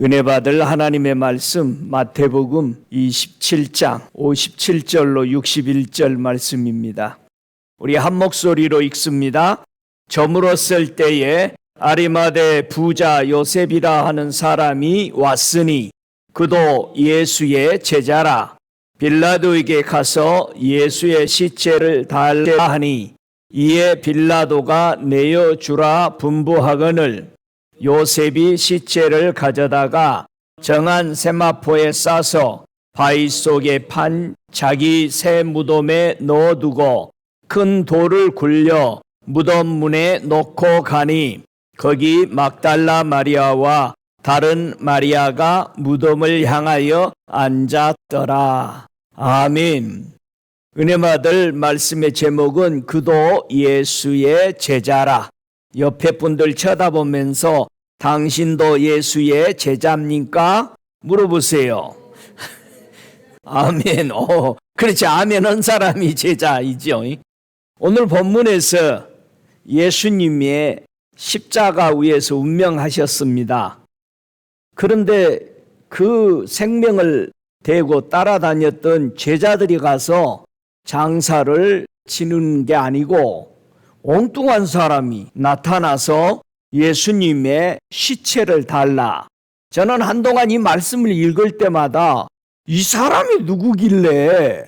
은혜 받을 하나님의 말씀 마태복음 27장 57절로 61절 말씀입니다. 우리 한 목소리로 읽습니다. 저물었을 때에 아리마대 부자 요셉이라 하는 사람이 왔으니 그도 예수의 제자라. 빌라도에게 가서 예수의 시체를 달라 하니 이에 빌라도가 내어주라 분부하거늘 요셉이 시체를 가져다가 정한 세마포에 싸서 바위 속에 판 자기 새 무덤에 넣어두고 큰 돌을 굴려 무덤 문에 놓고 가니 거기 막달라 마리아와 다른 마리아가 무덤을 향하여 앉았더라. 아멘. 은혜 받을 말씀의 제목은 그도 예수의 제자라. 옆에 분들 쳐다보면서 당신도 예수의 제자입니까? 물어보세요. 아멘. 그렇지. 아멘 한 사람이 제자이죠. 오늘 본문에서 예수님이 십자가 위에서 운명하셨습니다. 그런데 그 생명을 대고 따라다녔던 제자들이 가서 장사를 치는 게 아니고 엉뚱한 사람이 나타나서 예수님의 시체를 달라. 저는 한동안 이 말씀을 읽을 때마다 이 사람이 누구길래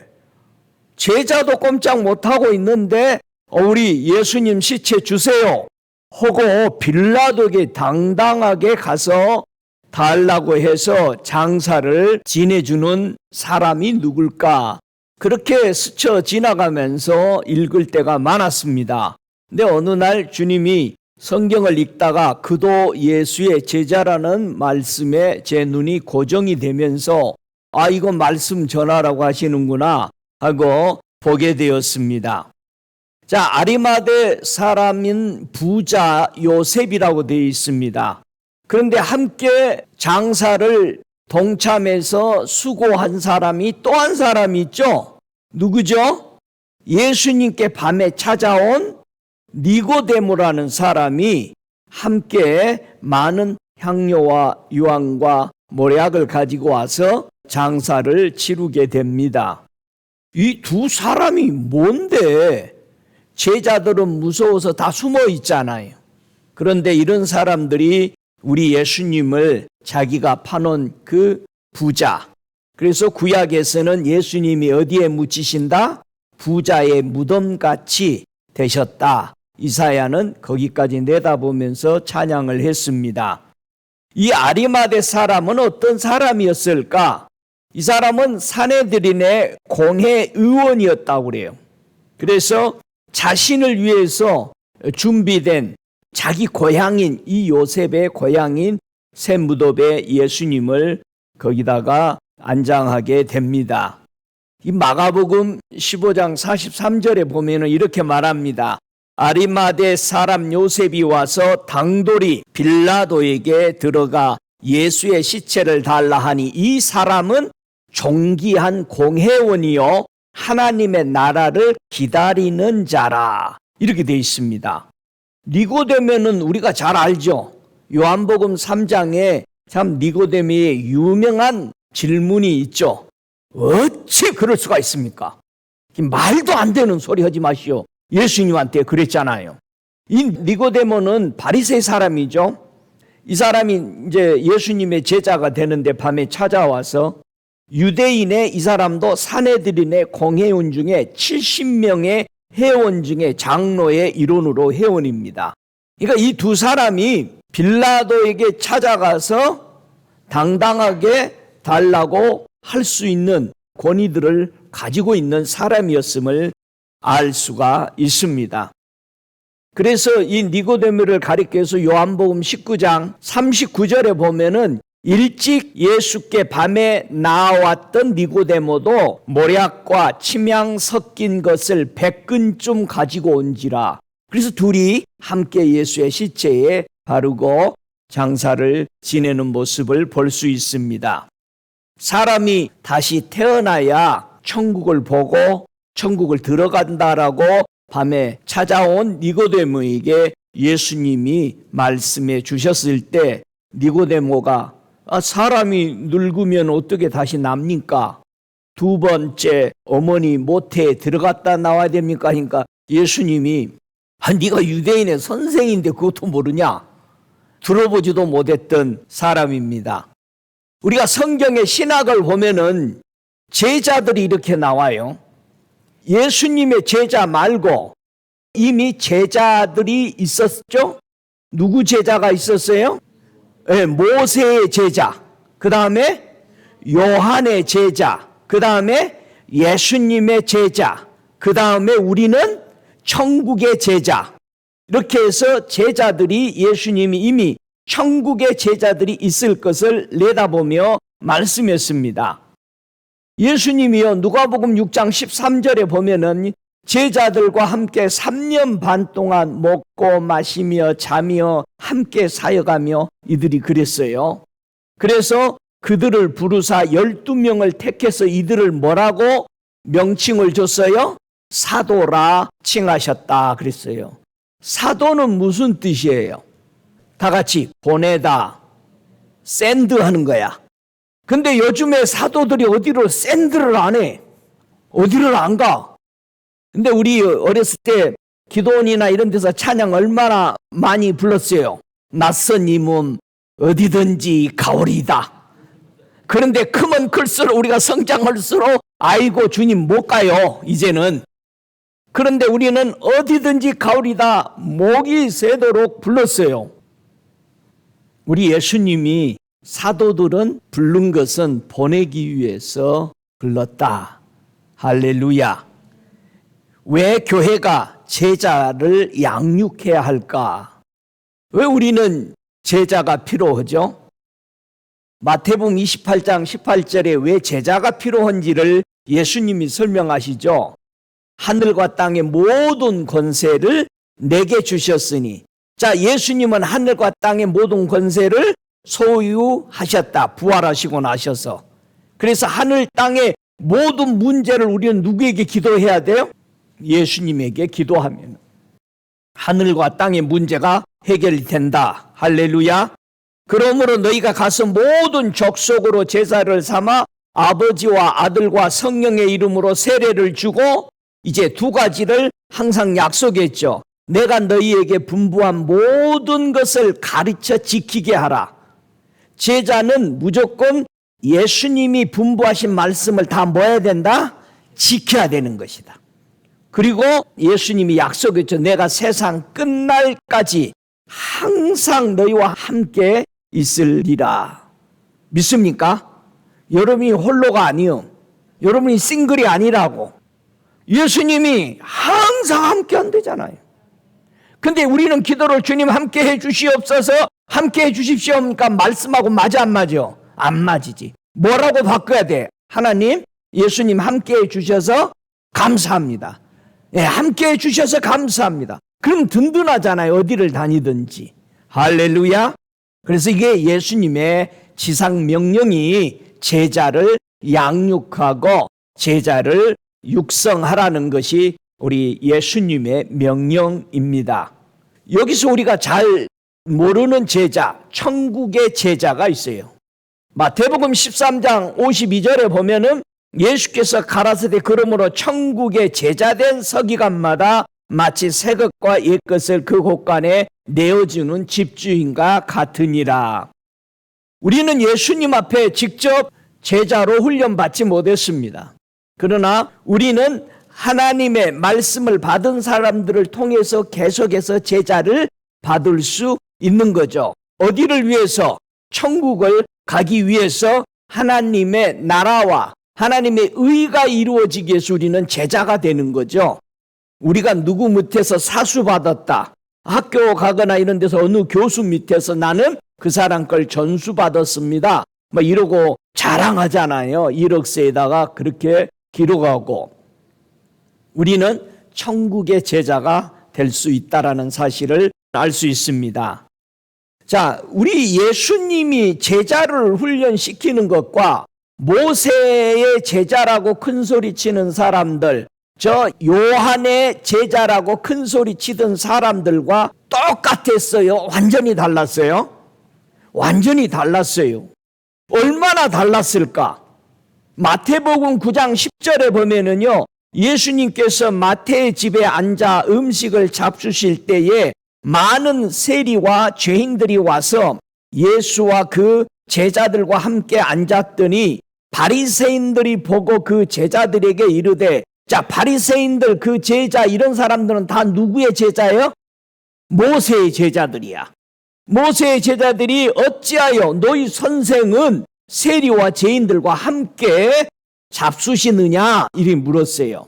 제자도 꼼짝 못하고 있는데 우리 예수님 시체 주세요 하고 빌라도에게 당당하게 가서 달라고 해서 장사를 지내주는 사람이 누굴까? 그렇게 스쳐 지나가면서 읽을 때가 많았습니다. 근데 어느 날 주님이 성경을 읽다가 그도 예수의 제자라는 말씀에 제 눈이 고정이 되면서 이건 말씀 전하라고 하시는구나 하고 보게 되었습니다. 자, 아리마대 사람인 부자 요셉이라고 되어 있습니다. 그런데 함께 장사를 동참해서 수고한 사람이 또 한 사람이 있죠. 누구죠? 예수님께 밤에 찾아온 니고데모라는 사람이 함께 많은 향료와 유황과 모략을 가지고 와서 장사를 치르게 됩니다. 이 두 사람이 뭔데? 제자들은 무서워서 다 숨어 있잖아요. 그런데 이런 사람들이 우리 예수님을 자기가 파놓은 그 부자. 그래서 구약에서는 예수님이 어디에 묻히신다? 부자의 무덤같이 되셨다. 이사야는 거기까지 내다보면서 찬양을 했습니다. 이 아리마대 사람은 어떤 사람이었을까? 이 사람은 사내들인의 공회의원이었다고 그래요. 그래서 자신을 위해서 준비된 자기 고향인 이 요셉의 고향인 새 무덤에 예수님을 거기다가 안장하게 됩니다. 이 마가복음 15장 43절에 보면은 이렇게 말합니다. 아리마대 사람 요셉이 와서 당돌이 빌라도에게 들어가 예수의 시체를 달라 하니 이 사람은 존귀한 공회원이요 하나님의 나라를 기다리는 자라. 이렇게 되어 있습니다. 니고데모는 우리가 잘 알죠. 요한복음 3장에 참 니고데모의 유명한 질문이 있죠. 어찌 그럴 수가 있습니까? 말도 안 되는 소리 하지 마시오. 예수님한테 그랬잖아요. 이 니고데모는 바리새인 사람이죠. 이 사람이 이제 예수님의 제자가 되는데 밤에 찾아와서 유대인의 이 사람도 사내들인의 공회원 중에 70명의 회원 중에 장로의 일원으로 회원입니다. 그러니까 이 두 사람이 빌라도에게 찾아가서 당당하게 달라고 할 수 있는 권위들을 가지고 있는 사람이었음을 알 수가 있습니다. 그래서 이 니고데모를 가리켜서 요한복음 19장 39절에 보면은 일찍 예수께 밤에 나왔던 니고데모도 모략과 침향 섞인 것을 100근쯤 가지고 온지라. 그래서 둘이 함께 예수의 시체에 바르고 장사를 지내는 모습을 볼 수 있습니다. 사람이 다시 태어나야 천국을 보고 천국을 들어간다라고 밤에 찾아온 니고데모에게 예수님이 말씀해 주셨을 때 니고데모가 사람이 늙으면 어떻게 다시 납니까? 두 번째 어머니 모태에 들어갔다 나와야 됩니까? 하니까 예수님이 네가 유대인의 선생인데 그것도 모르냐? 들어보지도 못했던 사람입니다. 우리가 성경의 신학을 보면은 제자들이 이렇게 나와요. 예수님의 제자 말고 이미 제자들이 있었죠? 누구 제자가 있었어요? 네, 모세의 제자, 그 다음에 요한의 제자, 그 다음에 예수님의 제자, 그 다음에 우리는 천국의 제자. 이렇게 해서 제자들이 예수님이 이미 천국의 제자들이 있을 것을 내다보며 말씀했습니다. 예수님이요, 누가복음 6장 13절에 보면은 제자들과 함께 3년 반 동안 먹고 마시며 자며 함께 사역하며 이들이 그랬어요. 그래서 그들을 부르사 12명을 택해서 이들을 뭐라고 명칭을 줬어요? 사도라 칭하셨다 그랬어요. 사도는 무슨 뜻이에요? 다 같이 보내다, 샌드하는 거야. 근데 요즘에 사도들이 어디로 샌드를 안 해? 어디를 안 가? 근데 우리 어렸을 때 기도원이나 이런 데서 찬양 얼마나 많이 불렀어요. 낯선 이 몸 어디든지 가오리이다. 그런데 크면 클수록 우리가 성장할수록 아이고 주님 못 가요 이제는. 그런데 우리는 어디든지 가오리다 목이 새도록 불렀어요. 우리 예수님이 사도들은 부른 것은 보내기 위해서 불렀다. 할렐루야. 왜 교회가 제자를 양육해야 할까? 왜 우리는 제자가 필요하죠? 마태복음 28장 18절에 왜 제자가 필요한지를 예수님이 설명하시죠. 하늘과 땅의 모든 권세를 내게 주셨으니. 자, 예수님은 하늘과 땅의 모든 권세를 소유하셨다. 부활하시고 나셔서. 그래서 하늘 땅의 모든 문제를 우리는 누구에게 기도해야 돼요? 예수님에게 기도하면 하늘과 땅의 문제가 해결이 된다. 할렐루야. 그러므로 너희가 가서 모든 족속으로 제자를 삼아 아버지와 아들과 성령의 이름으로 세례를 주고, 이제 두 가지를 항상 약속했죠. 내가 너희에게 분부한 모든 것을 가르쳐 지키게 하라. 제자는 무조건 예수님이 분부하신 말씀을 다 뭐 해야 된다? 지켜야 되는 것이다. 그리고 예수님이 약속했죠. 내가 세상 끝날까지 항상 너희와 함께 있으리라. 믿습니까? 여러분이 홀로가 아니요. 여러분이 싱글이 아니라고. 예수님이 항상 함께 한대잖아요. 근데 우리는 기도를 주님 함께 해 주시옵소서, 함께 해 주십시오 하니까 말씀하고 맞아 안 맞아? 안 맞이지. 뭐라고 바꿔야 돼? 하나님, 예수님 함께 해 주셔서 감사합니다. 예, 함께 해 주셔서 감사합니다. 그럼 든든하잖아요. 어디를 다니든지. 할렐루야. 그래서 이게 예수님의 지상 명령이 제자를 양육하고 제자를 육성하라는 것이 우리 예수님의 명령입니다. 여기서 우리가 잘 모르는 제자, 천국의 제자가 있어요. 마태복음 13장 52절에 보면은 예수께서 가라사대 그러므로 천국의 제자된 서기관마다 마치 새 것과 옛 것을 그 곳간에 내어주는 집주인과 같으니라. 우리는 예수님 앞에 직접 제자로 훈련받지 못했습니다. 그러나 우리는 하나님의 말씀을 받은 사람들을 통해서 계속해서 제자를 받을 수 있는 거죠. 어디를 위해서? 천국을 가기 위해서 하나님의 나라와 하나님의 의가 이루어지기 위해서 우리는 제자가 되는 거죠. 우리가 누구 밑에서 사수받았다. 학교 가거나 이런 데서 어느 교수 밑에서 나는 그 사람 걸 전수받았습니다. 뭐 이러고 자랑하잖아요. 이력서에다가 그렇게 기록하고. 우리는 천국의 제자가 될 수 있다라는 사실을 알 수 있습니다. 자, 우리 예수님이 제자를 훈련시키는 것과 모세의 제자라고 큰소리치는 사람들, 저 요한의 제자라고 큰소리치던 사람들과 똑같았어요? 완전히 달랐어요? 완전히 달랐어요. 얼마나 달랐을까? 마태복음 9장 10절에 보면은요, 예수님께서 마태의 집에 앉아 음식을 잡수실 때에 많은 세리와 죄인들이 와서 예수와 그 제자들과 함께 앉았더니 바리새인들이 보고 그 제자들에게 이르되, 자, 바리새인들, 그 제자, 이런 사람들은 다 누구의 제자예요? 모세의 제자들이야. 모세의 제자들이 어찌하여 너희 선생은 세리와 죄인들과 함께 잡수시느냐? 이렇게 물었어요.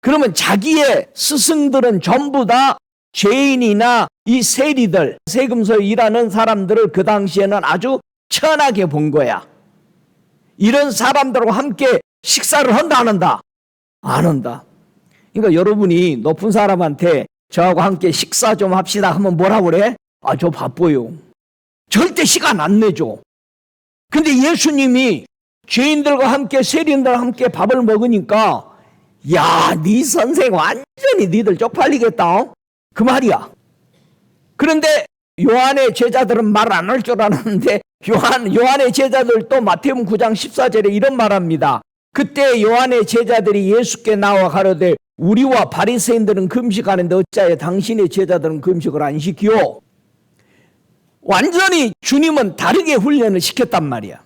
그러면 자기의 스승들은 전부 다 죄인이나 이 세리들, 세금서 일하는 사람들을 그 당시에는 아주 천하게 본 거야. 이런 사람들과 함께 식사를 한다, 안 한다? 안 한다. 그러니까 여러분이 높은 사람한테 저하고 함께 식사 좀 합시다 하면 뭐라고 그래? 아, 저 바빠요. 절대 시간 안 내줘. 근데 예수님이 죄인들과 함께, 세리인들과 함께 밥을 먹으니까, 야, 네 선생 완전히 니들 쪽팔리겠다. 그 말이야. 그런데 요한의 제자들은 말 안 할 줄 알았는데, 요한의 제자들도 마태복음 9장 14절에 이런 말합니다. 그때 요한의 제자들이 예수께 나와 가로되, 우리와 바리새인들은 금식하는데 어찌하여 당신의 제자들은 금식을 안 시키오? 완전히 주님은 다르게 훈련을 시켰단 말이야.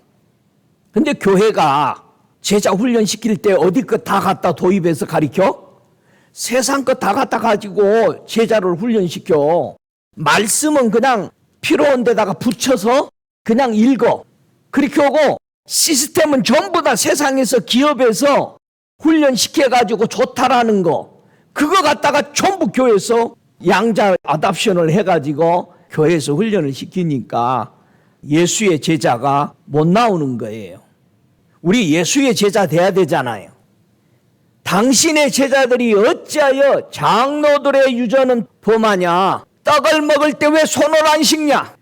근데 교회가 제자 훈련 시킬 때 어디 것 다 갖다 도입해서 가르쳐? 세상 것 다 갖다 가지고 제자를 훈련시켜. 말씀은 그냥 필요한 데다가 붙여서 그냥 읽어. 그렇게 하고 시스템은 전부 다 세상에서 기업에서 훈련시켜가지고 좋다라는 거, 그거 갖다가 전부 교회에서 양자 아답션을 해가지고 교회에서 훈련을 시키니까 예수의 제자가 못 나오는 거예요. 우리 예수의 제자 돼야 되잖아요. 당신의 제자들이 어찌하여 장로들의 유전은 범하냐? 떡을 먹을 때 왜 손을 안 씻냐?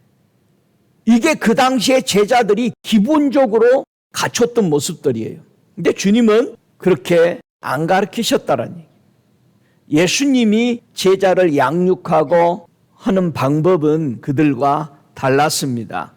이게 그 당시에 제자들이 기본적으로 갖췄던 모습들이에요. 근데 주님은 그렇게 안 가르치셨다라는 얘기예요. 예수님이 제자를 양육하고 하는 방법은 그들과 달랐습니다.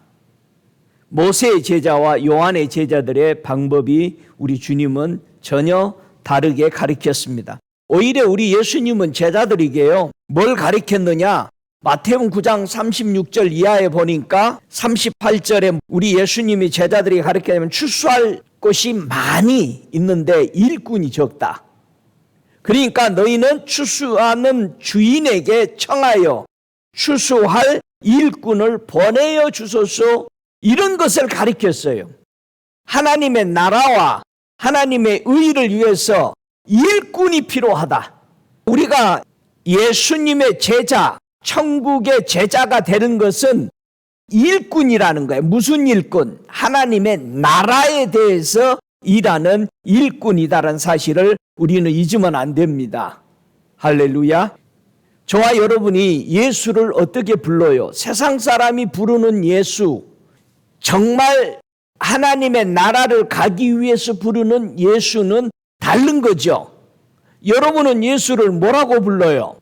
모세의 제자와 요한의 제자들의 방법이 우리 주님은 전혀 다르게 가르쳤습니다. 오히려 우리 예수님은 제자들에게요, 뭘 가르쳤느냐? 마태복음 9장 36절 이하에 보니까 38절에 우리 예수님이 제자들이 가르치면 추수할 곳이 많이 있는데 일꾼이 적다. 그러니까 너희는 추수하는 주인에게 청하여 추수할 일꾼을 보내어 주소서, 이런 것을 가르쳤어요. 하나님의 나라와 하나님의 의를 위해서 일꾼이 필요하다. 우리가 예수님의 제자, 천국의 제자가 되는 것은 일꾼이라는 거예요. 무슨 일꾼? 하나님의 나라에 대해서 일하는 일꾼이다라는 사실을 우리는 잊으면 안 됩니다. 할렐루야. 저와 여러분이 예수를 어떻게 불러요? 세상 사람이 부르는 예수, 정말 하나님의 나라를 가기 위해서 부르는 예수는 다른 거죠. 여러분은 예수를 뭐라고 불러요?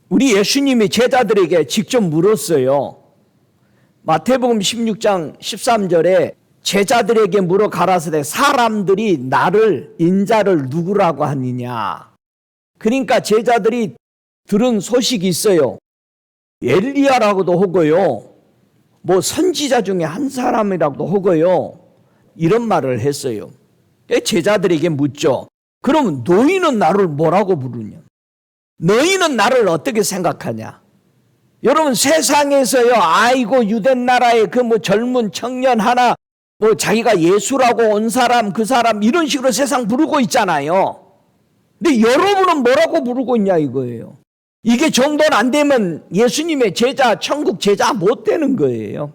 우리 예수님이 제자들에게 직접 물었어요. 마태복음 16장 13절에 제자들에게 물어 가라사대 사람들이 나를, 인자를 누구라고 하느냐? 그러니까 제자들이 들은 소식이 있어요. 엘리야라고도 하고요, 뭐 선지자 중에 한 사람이라고도 하고요, 이런 말을 했어요. 제자들에게 묻죠. 그럼 너희는 나를 뭐라고 부르냐? 너희는 나를 어떻게 생각하냐? 여러분, 세상에서요, 아이고 유대 나라의 그 뭐 젊은 청년 하나, 뭐 자기가 예수라고 온 사람, 그 사람, 이런 식으로 세상 부르고 있잖아요. 근데 여러분은 뭐라고 부르고 있냐 이거예요. 이게 정돈 안 되면 예수님의 제자, 천국 제자 못 되는 거예요.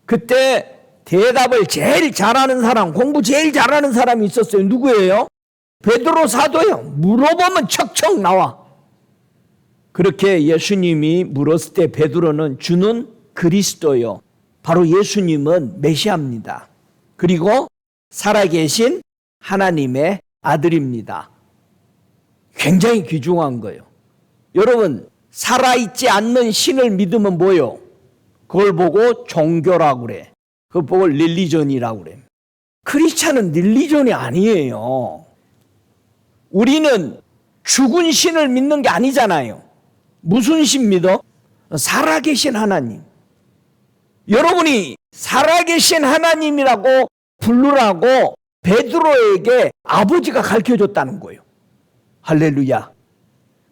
그때 대답을 제일 잘하는 사람, 공부 제일 잘하는 사람이 있었어요. 누구예요? 베드로 사도요. 물어보면 척척 나와. 그렇게 예수님이 물었을 때 베드로는 주는 그리스도요, 바로 예수님은 메시아입니다. 그리고 살아계신 하나님의 아들입니다. 굉장히 귀중한 거예요. 여러분, 살아있지 않는 신을 믿으면 뭐요? 그걸 보고 종교라고 그래. 그거 보고 릴리전이라고 그래요. 크리스찬은 릴리전이 아니에요. 우리는 죽은 신을 믿는 게 아니잖아요. 무슨 신 믿어? 살아계신 하나님. 여러분이 살아계신 하나님이라고 부르라고 베드로에게 아버지가 가르쳐줬다는 거예요. 할렐루야.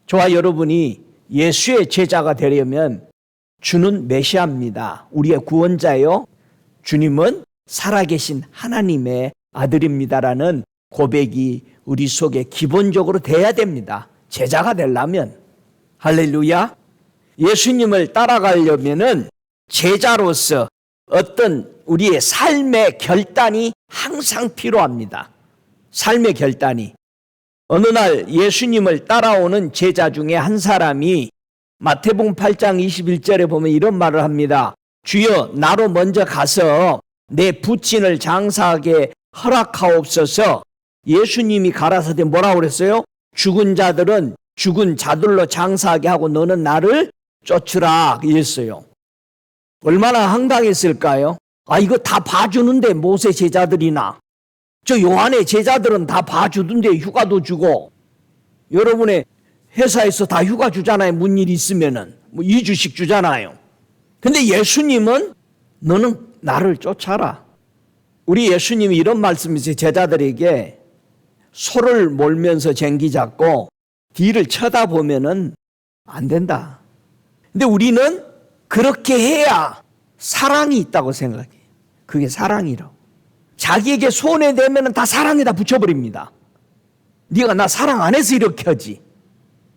저와 여러분이 예수의 제자가 되려면 주는 메시아입니다. 우리의 구원자요. 주님은 살아계신 하나님의 아들입니다라는 고백이 우리 속에 기본적으로 돼야 됩니다. 제자가 되려면. 할렐루야. 예수님을 따라가려면은 제자로서 어떤 우리의 삶의 결단이 항상 필요합니다. 삶의 결단이. 어느 날 예수님을 따라오는 제자 중에 한 사람이 마태복음 8장 21절에 보면 이런 말을 합니다. 주여, 나로 먼저 가서 내 부친을 장사하게 허락하옵소서. 예수님이 가라사대 뭐라고 그랬어요? 죽은 자들은 죽은 자들로 장사하게 하고 너는 나를 쫓으라 이랬어요. 얼마나 황당했을까요? 이거 다 봐주는데 모세 제자들이나 저 요한의 제자들은 다 봐주던데 휴가도 주고, 여러분의 회사에서 다 휴가 주잖아요. 무슨 일 있으면은 2주씩 주잖아요. 근데 예수님은 너는 나를 쫓아라. 우리 예수님이 이런 말씀이세요. 제자들에게 소를 몰면서 쟁기 잡고 뒤를 쳐다보면은 안 된다. 근데 우리는 그렇게 해야 사랑이 있다고 생각해요. 그게 사랑이라고. 자기에게 손해되면 다 사랑에다 붙여버립니다. 네가 나 사랑 안 해서 이렇게 하지.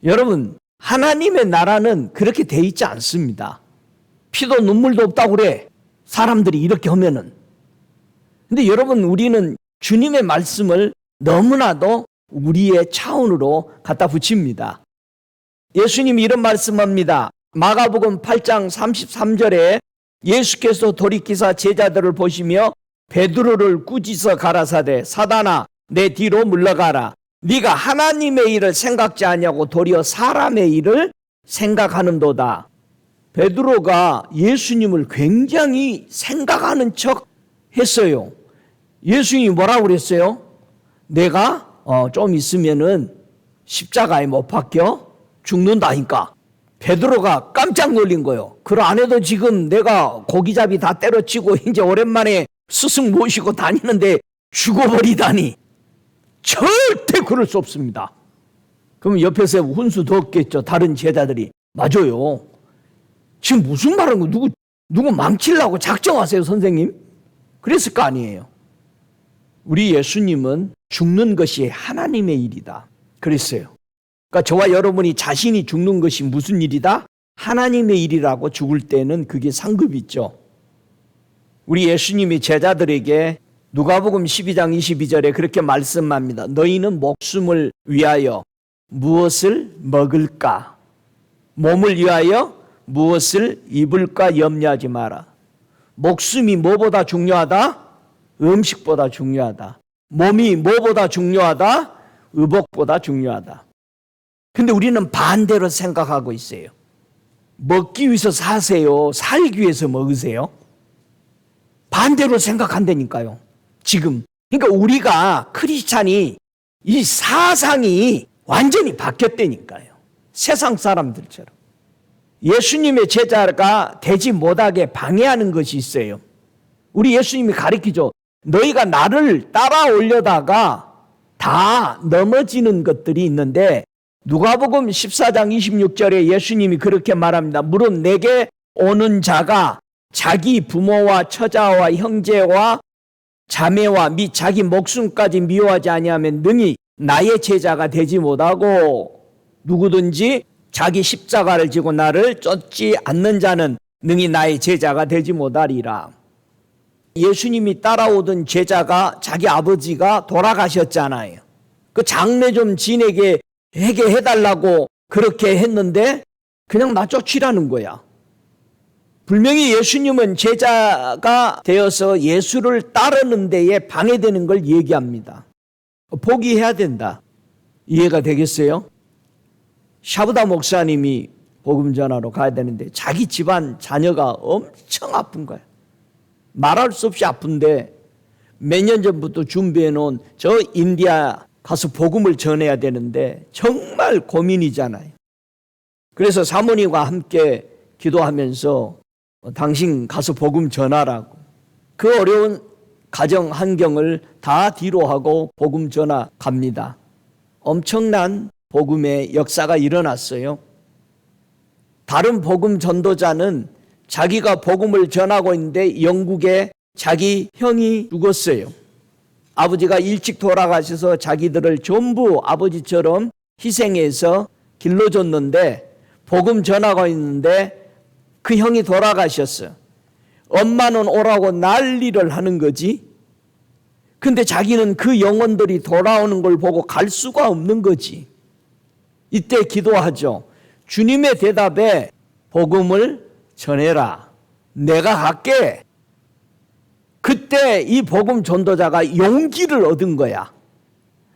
여러분, 하나님의 나라는 그렇게 돼 있지 않습니다. 피도 눈물도 없다고 그래. 사람들이 이렇게 하면은. 근데 여러분, 우리는 주님의 말씀을 너무나도 우리의 차원으로 갖다 붙입니다. 예수님이 이런 말씀합니다. 마가복음 8장 33절에 예수께서 돌이키사 제자들을 보시며 베드로를 꾸짖어 가라사대 사단아 내 뒤로 물러가라. 네가 하나님의 일을 생각지 아니하고 도리어 사람의 일을 생각하는도다. 베드로가 예수님을 굉장히 생각하는 척 했어요. 예수님이 뭐라고 그랬어요? 내가 좀 있으면은 십자가에 못 박혀 죽는다니까. 베드로가 깜짝 놀린 거예요. 그 안에도 지금 내가 고기잡이 다 때려치고 이제 오랜만에 스승 모시고 다니는데 죽어버리다니. 절대 그럴 수 없습니다. 그럼 옆에서 훈수 뒀겠죠. 다른 제자들이. 맞아요. 지금 무슨 말하는 거 누구 망치려고 작정하세요, 선생님? 그랬을 거 아니에요. 우리 예수님은 죽는 것이 하나님의 일이다. 그랬어요. 그러니까 저와 여러분이 자신이 죽는 것이 무슨 일이다? 하나님의 일이라고 죽을 때는 그게 상급이 있죠. 우리 예수님이 제자들에게 누가복음 12장 22절에 그렇게 말씀합니다. 너희는 목숨을 위하여 무엇을 먹을까? 몸을 위하여 무엇을 입을까 염려하지 마라. 목숨이 뭐보다 중요하다? 음식보다 중요하다. 몸이 뭐보다 중요하다? 의복보다 중요하다. 근데 우리는 반대로 생각하고 있어요. 먹기 위해서 사세요? 살기 위해서 먹으세요? 반대로 생각한다니까요. 지금. 그러니까 우리가 크리스찬이 이 사상이 완전히 바뀌었다니까요. 세상 사람들처럼. 예수님의 제자가 되지 못하게 방해하는 것이 있어요. 우리 예수님이 가르치죠. 너희가 나를 따라오려다가 다 넘어지는 것들이 있는데 누가복음 14장 26절에 예수님이 그렇게 말합니다. 무릇 내게 오는 자가 자기 부모와 처자와 형제와 자매와 및 자기 목숨까지 미워하지 아니하면 능히 나의 제자가 되지 못하고 누구든지 자기 십자가를 지고 나를 쫓지 않는 자는 능히 나의 제자가 되지 못하리라. 예수님이 따라오던 제자가 자기 아버지가 돌아가셨잖아요. 그 장례 좀 지내게 해달라고 그렇게 했는데 그냥 나 쫓으라는 거야. 분명히 예수님은 제자가 되어서 예수를 따르는 데에 방해되는 걸 얘기합니다. 포기해야 된다. 이해가 되겠어요? 샤브다 목사님이 복음 전하러 가야 되는데 자기 집안 자녀가 엄청 아픈 거야. 말할 수 없이 아픈데 몇 년 전부터 준비해 놓은 저 인디아 가서 복음을 전해야 되는데 정말 고민이잖아요. 그래서 사모님과 함께 기도하면서 당신 가서 복음 전하라고. 그 어려운 가정 환경을 다 뒤로 하고 복음 전하 갑니다. 엄청난 복음의 역사가 일어났어요. 다른 복음 전도자는 자기가 복음을 전하고 있는데 영국에 자기 형이 죽었어요. 아버지가 일찍 돌아가셔서 자기들을 전부 아버지처럼 희생해서 길러줬는데 복음 전하고 있는데 그 형이 돌아가셨어요. 엄마는 오라고 난리를 하는 거지. 근데 자기는 그 영혼들이 돌아오는 걸 보고 갈 수가 없는 거지. 이때 기도하죠. 주님의 대답에 복음을 전해라. 내가 갈게. 그때 이 복음 전도자가 용기를 얻은 거야.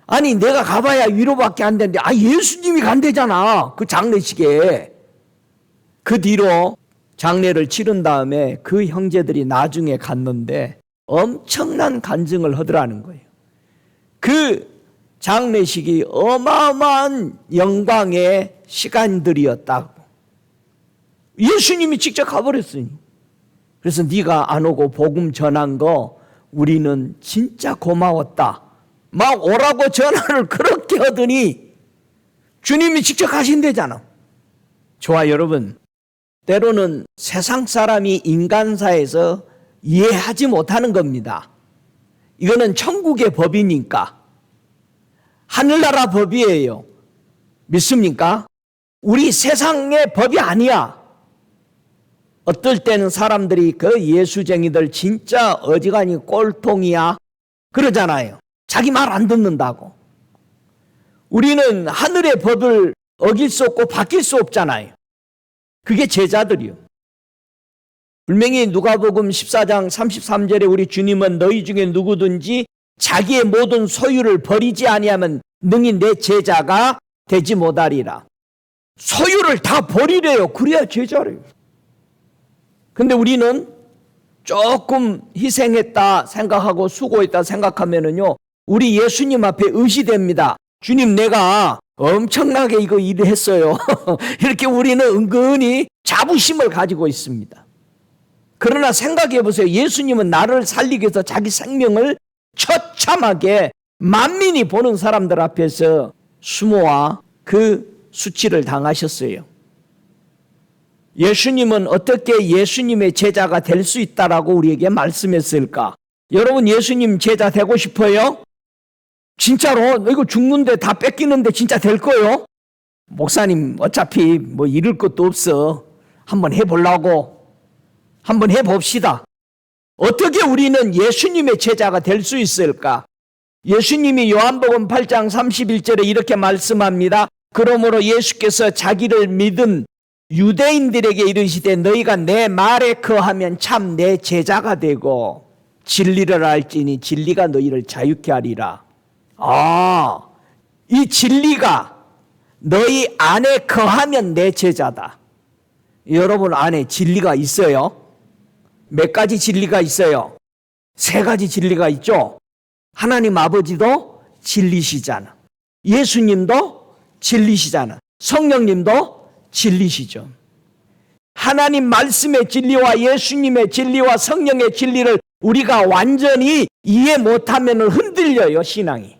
아니 내가 가봐야 위로밖에 안 되는데 예수님이 간대잖아. 그 장례식에. 그 뒤로 장례를 치른 다음에 그 형제들이 나중에 갔는데 엄청난 간증을 하더라는 거예요. 그 장례식이 어마어마한 영광의 시간들이었다고. 예수님이 직접 가버렸으니. 그래서 네가 안 오고 복음 전한 거 우리는 진짜 고마웠다. 막 오라고 전화를 그렇게 하더니 주님이 직접 가신대잖아. 좋아 여러분. 때로는 세상 사람이 인간사에서 이해하지 못하는 겁니다. 이거는 천국의 법이니까. 하늘나라 법이에요. 믿습니까? 우리 세상의 법이 아니야. 어떨 때는 사람들이 그 예수쟁이들 진짜 어지간히 꼴통이야 그러잖아요. 자기 말 안 듣는다고. 우리는 하늘의 법을 어길 수 없고 바뀔 수 없잖아요. 그게 제자들이요. 분명히 누가복음 14장 33절에 우리 주님은 너희 중에 누구든지 자기의 모든 소유를 버리지 아니하면 능히 내 제자가 되지 못하리라. 소유를 다 버리래요. 그래야 제자래요. 근데 우리는 조금 희생했다 생각하고 수고했다 생각하면은요, 우리 예수님 앞에 의시됩니다. 주님, 내가 엄청나게 이거 일을 했어요. 이렇게 우리는 은근히 자부심을 가지고 있습니다. 그러나 생각해 보세요. 예수님은 나를 살리기 위해서 자기 생명을 처참하게 만민이 보는 사람들 앞에서 수모와 그 수치를 당하셨어요. 예수님은 어떻게 예수님의 제자가 될 수 있다라고 우리에게 말씀했을까? 여러분, 예수님 제자 되고 싶어요? 진짜로 이거 죽는데 다 뺏기는데 진짜 될 거요? 목사님 어차피 뭐 잃을 것도 없어. 한번 해보려고. 한번 해봅시다. 어떻게 우리는 예수님의 제자가 될 수 있을까? 예수님이 요한복음 8장 31절에 이렇게 말씀합니다. 그러므로 예수께서 자기를 믿은 유대인들에게 이르시되 너희가 내 말에 거하면 참 내 제자가 되고 진리를 알지니 진리가 너희를 자유케 하리라. 이 진리가 너희 안에 거하면 내 제자다. 여러분 안에 진리가 있어요? 몇 가지 진리가 있어요? 3가지 진리가 있죠? 하나님 아버지도 진리시잖아. 예수님도 진리시잖아. 성령님도 진리시죠. 하나님 말씀의 진리와 예수님의 진리와 성령의 진리를 우리가 완전히 이해 못하면 흔들려요, 신앙이.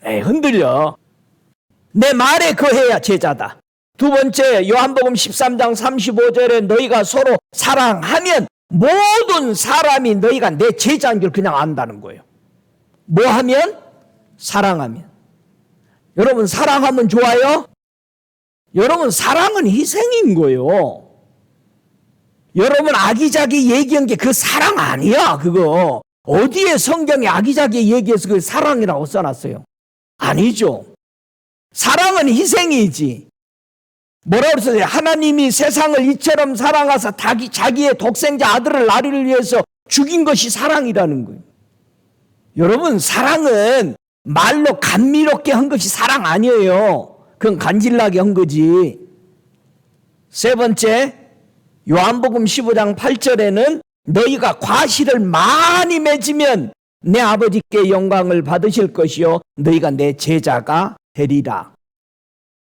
흔들려. 내 말에 거해야 제자다. 두 번째, 요한복음 13장 35절에 너희가 서로 사랑하면 모든 사람이 너희가 내 제자인 줄 그냥 안다는 거예요. 뭐 하면? 사랑하면. 여러분, 사랑하면 좋아요? 여러분, 사랑은 희생인 거예요. 여러분, 아기자기 얘기한 게 그 사랑 아니야, 그거. 어디에 성경에 아기자기 얘기해서 그 사랑이라고 써놨어요? 아니죠. 사랑은 희생이지. 뭐라고 써요? 하나님이 세상을 이처럼 사랑하사 자기의 독생자 아들을 나를 위해서 죽인 것이 사랑이라는 거예요. 여러분, 사랑은 말로 감미롭게 한 것이 사랑 아니에요. 그건 간질나게 한 거지. 세 번째, 요한복음 15장 8절에는 너희가 과실을 많이 맺으면 내 아버지께 영광을 받으실 것이요 너희가 내 제자가 되리라.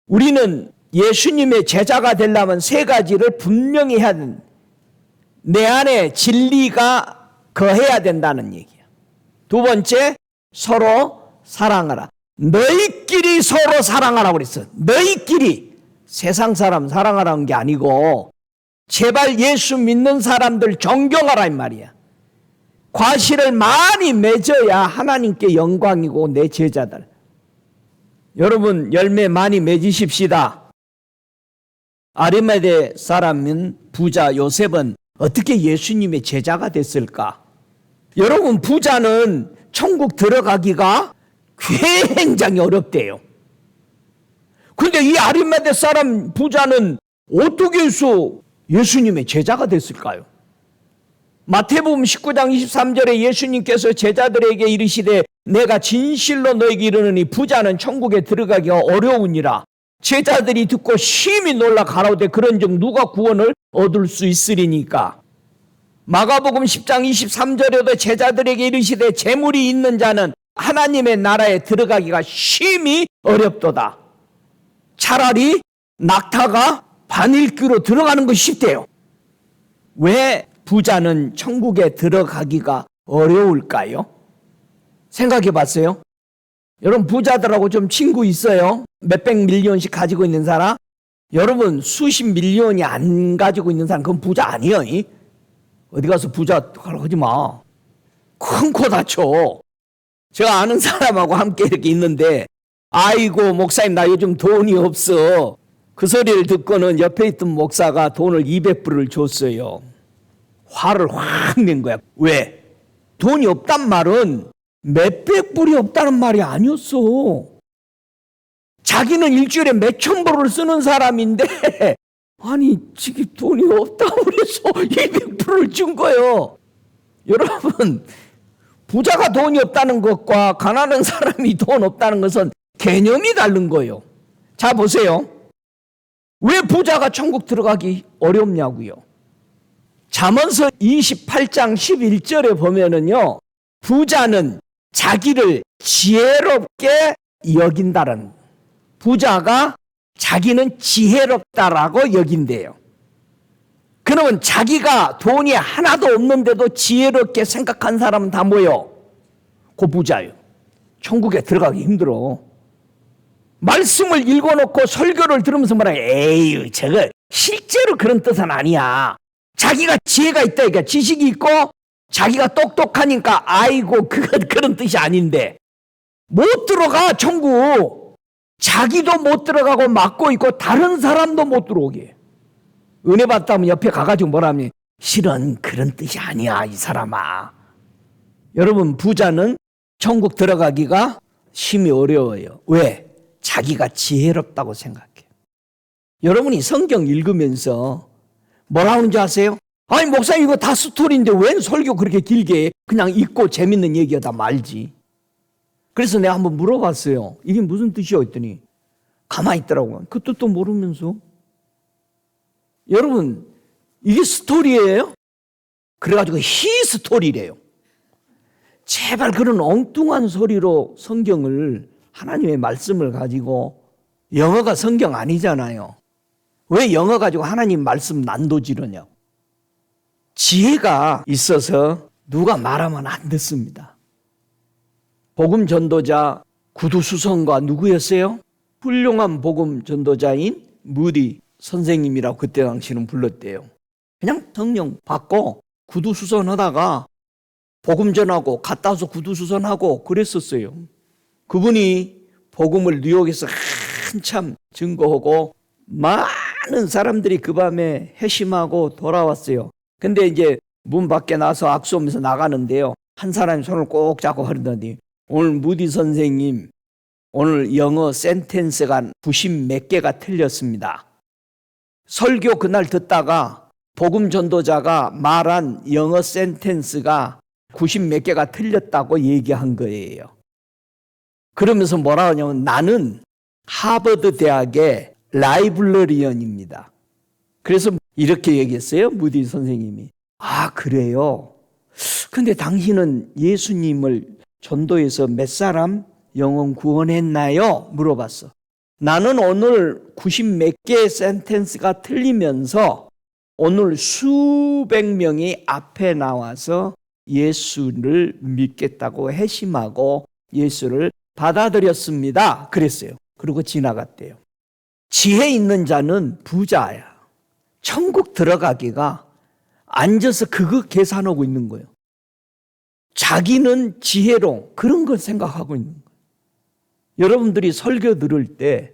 우리는 예수님의 제자가 되려면 세 가지를 분명히 해야 된다. 내 안에 진리가 거해야 된다는 얘기야. 두 번째, 서로 사랑하라. 너희끼리 서로 사랑하라고 그랬어. 너희끼리. 세상 사람 사랑하라는 게 아니고 제발 예수 믿는 사람들 존경하라 이 말이야. 과실을 많이 맺어야 하나님께 영광이고 내 제자들. 여러분 열매 많이 맺으십시다. 아리마대 사람인 부자 요셉은 어떻게 예수님의 제자가 됐을까? 여러분 부자는 천국 들어가기가 굉장히 어렵대요. 그런데 이 아리마대 사람 부자는 어떻게 해서 예수님의 제자가 됐을까요? 마태복음 19장 23절에 예수님께서 제자들에게 이르시되 내가 진실로 너에게 이르노니 부자는 천국에 들어가기가 어려우니라. 제자들이 듣고 심히 놀라 가라오되 그런즉 누가 구원을 얻을 수 있으리니까. 마가복음 10장 23절에도 제자들에게 이르시되 재물이 있는 자는 하나님의 나라에 들어가기가 심히 어렵도다. 차라리 낙타가 바늘귀로 들어가는 것이 쉽대요. 왜 부자는 천국에 들어가기가 어려울까요? 생각해 봤어요? 여러분 부자들하고 좀 친구 있어요? 몇백 밀리언씩 가지고 있는 사람? 여러분 수십 밀리언이 안 가지고 있는 사람 그건 부자 아니에요. 어디 가서 부자 하지 마. 큰 코 다쳐. 제가 아는 사람하고 함께 이렇게 있는데 아이고 목사님 나 요즘 돈이 없어. 그 소리를 듣고는 옆에 있던 목사가 돈을 200불을 줬어요. 화를 확 낸 거야. 왜? 돈이 없단 말은 몇백 불이 없다는 말이 아니었어. 자기는 일주일에 몇천 불을 쓰는 사람인데 아니 지금 돈이 없다고 그래서 200불을 준 거예요. 여러분 부자가 돈이 없다는 것과 가난한 사람이 돈 없다는 것은 개념이 다른 거예요. 자 보세요. 왜 부자가 천국 들어가기 어렵냐고요. 잠언서 28장 11절에 보면은요. 부자는 자기를 지혜롭게 여긴다는 부자가 자기는 지혜롭다라고 여긴대요. 그러면 자기가 돈이 하나도 없는데도 지혜롭게 생각한 사람은 다 뭐예요? 그 부자예요. 천국에 들어가기 힘들어. 말씀을 읽어놓고 설교를 들으면서 말하면 에이 저거 실제로 그런 뜻은 아니야. 자기가 지혜가 있다. 그러니까 지식이 있고 자기가 똑똑하니까 아이고 그건 그런 뜻이 아닌데 못 들어가 천국. 자기도 못 들어가고 막고 있고 다른 사람도 못 들어오게. 은혜 받다면 옆에 가가지고 뭐라면 실은 그런 뜻이 아니야 이 사람아. 여러분 부자는 천국 들어가기가 심히 어려워요. 왜? 자기가 지혜롭다고 생각해요. 여러분이 성경 읽으면서 뭐라 하는지 아세요? 아니 목사님 이거 다 스토리인데 웬 설교 그렇게 길게 해? 그냥 읽고 재밌는 얘기하다 말지. 그래서 내가 한번 물어봤어요. 이게 무슨 뜻이요? 했더니 가만히 있더라고요. 그 뜻도 모르면서. 여러분 이게 스토리예요? 그래가지고 히스토리래요. 제발 그런 엉뚱한 소리로 성경을 하나님의 말씀을 가지고 영어가 성경 아니잖아요. 왜 영어 가지고 하나님 말씀 난도지르냐고. 지혜가 있어서 누가 말하면 안 듣습니다. 복음 전도자 구두수성가 누구였어요? 훌륭한 복음 전도자인 무디 선생님이라고 그때 당시는 불렀대요. 그냥 성령 받고 구두수선하다가 복음 전하고 갔다 와서 구두수선하고 그랬었어요. 그분이 복음을 뉴욕에서 한참 증거하고 많은 사람들이 그 밤에 회심하고 돌아왔어요. 근데 이제 문 밖에 나서 악수하면서 나가는데요. 한 사람이 손을 꼭 잡고 그러더니 오늘 무디 선생님 오늘 영어 센텐스가 90 몇 개가 틀렸습니다. 설교 그날 듣다가 복음 전도자가 말한 영어 센텐스가 90 몇 개가 틀렸다고 얘기한 거예요. 그러면서 뭐라 하냐면 나는 하버드 대학의 라이브러리언입니다. 그래서 이렇게 얘기했어요. 무디 선생님이. 아, 그래요? 근데 당신은 예수님을 전도해서 몇 사람 영혼 구원했나요? 물어봤어. 나는 오늘 90 몇 개의 센텐스가 틀리면서 오늘 수백 명이 앞에 나와서 예수를 믿겠다고 회심하고 예수를 받아들였습니다. 그랬어요. 그리고 지나갔대요. 지혜 있는 자는 부자야. 천국 들어가기가 앉아서 그거 계산하고 있는 거예요. 자기는 지혜로 그런 걸 생각하고 있는 거예요. 여러분들이 설교 들을 때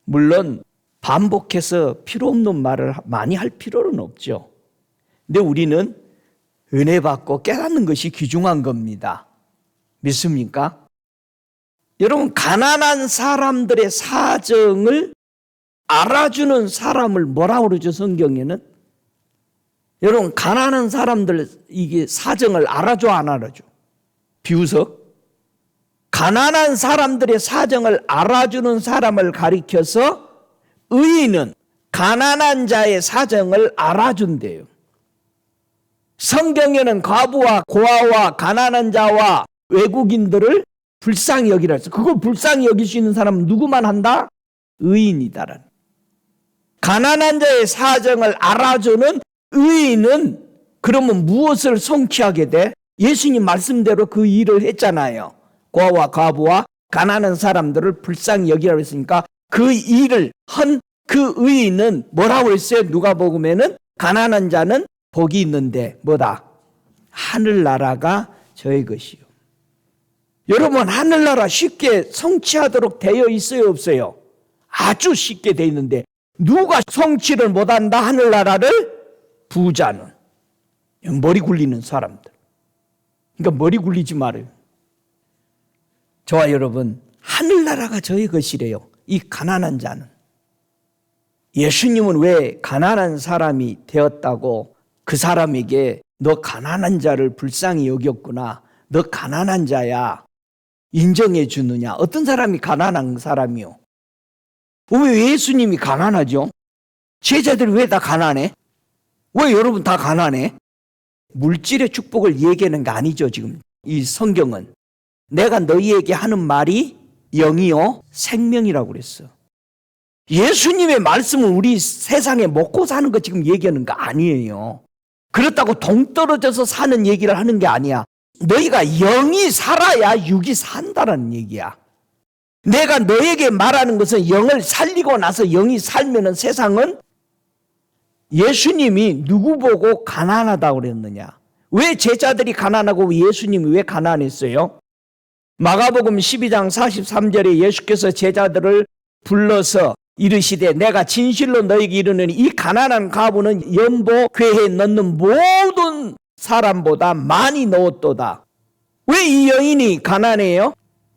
물론 반복해서 필요 없는 말을 많이 할 필요는 없죠. 근데 우리는 은혜 받고 깨닫는 것이 귀중한 겁니다. 믿습니까? 여러분, 가난한 사람들의 사정을 알아주는 사람을 뭐라고 그러죠, 성경에는? 여러분, 가난한 사람들 이게 사정을 알아줘, 안 알아줘? 비웃어? 가난한 사람들의 사정을 알아주는 사람을 가리켜서 의인은 가난한 자의 사정을 알아준대요. 성경에는 과부와 고아와 가난한 자와 외국인들을 불쌍히 여기라 했어. 그걸 불쌍히 여길 수 있는 사람은 누구만 한다? 의인이다라는. 가난한 자의 사정을 알아주는 의인은 그러면 무엇을 성취하게 돼? 예수님 말씀대로 그 일을 했잖아요. 고아와 과부와 가난한 사람들을 불쌍히 여기라고 했으니까 그 일을 한 그 의인은 뭐라고 했어요? 누가복음에는 가난한 자는 복이 있는데 뭐다? 하늘나라가 저의 것이요. 여러분, 하늘나라 쉽게 성취하도록 되어 있어요, 없어요? 아주 쉽게 되어 있는데 누가 성취를 못한다? 하늘나라를? 부자는. 머리 굴리는 사람들. 그러니까 머리 굴리지 말아요. 저와 여러분, 하늘나라가 저의 것이래요. 이 가난한 자는. 예수님은 왜 가난한 사람이 되었다고 그 사람에게 너 가난한 자를 불쌍히 여겼구나, 너 가난한 자야 인정해 주느냐? 어떤 사람이 가난한 사람이요? 왜 예수님이 가난하죠? 제자들이 왜 다 가난해? 왜 여러분 다 가난해? 물질의 축복을 얘기하는 게 아니죠. 지금 이 성경은 내가 너희에게 하는 말이 영이요 생명이라고 그랬어. 예수님의 말씀은 우리 세상에 먹고 사는 거 지금 얘기하는 거 아니에요. 그렇다고 동떨어져서 사는 얘기를 하는 게 아니야. 너희가 영이 살아야 육이 산다는 얘기야. 내가 너에게 말하는 것은 영을 살리고 나서 영이 살면은 세상은 예수님이 누구 보고 가난하다고 그랬느냐? 왜 제자들이 가난하고 예수님이 왜 가난했어요? 마가복음 12장 43절에 예수께서 제자들을 불러서 이르시되 내가 진실로 너희에게 이르노니 이 가난한 과부는 연보 궤에 넣는 모든 사람보다 많이 넣었도다. 왜 이 여인이 가난해요?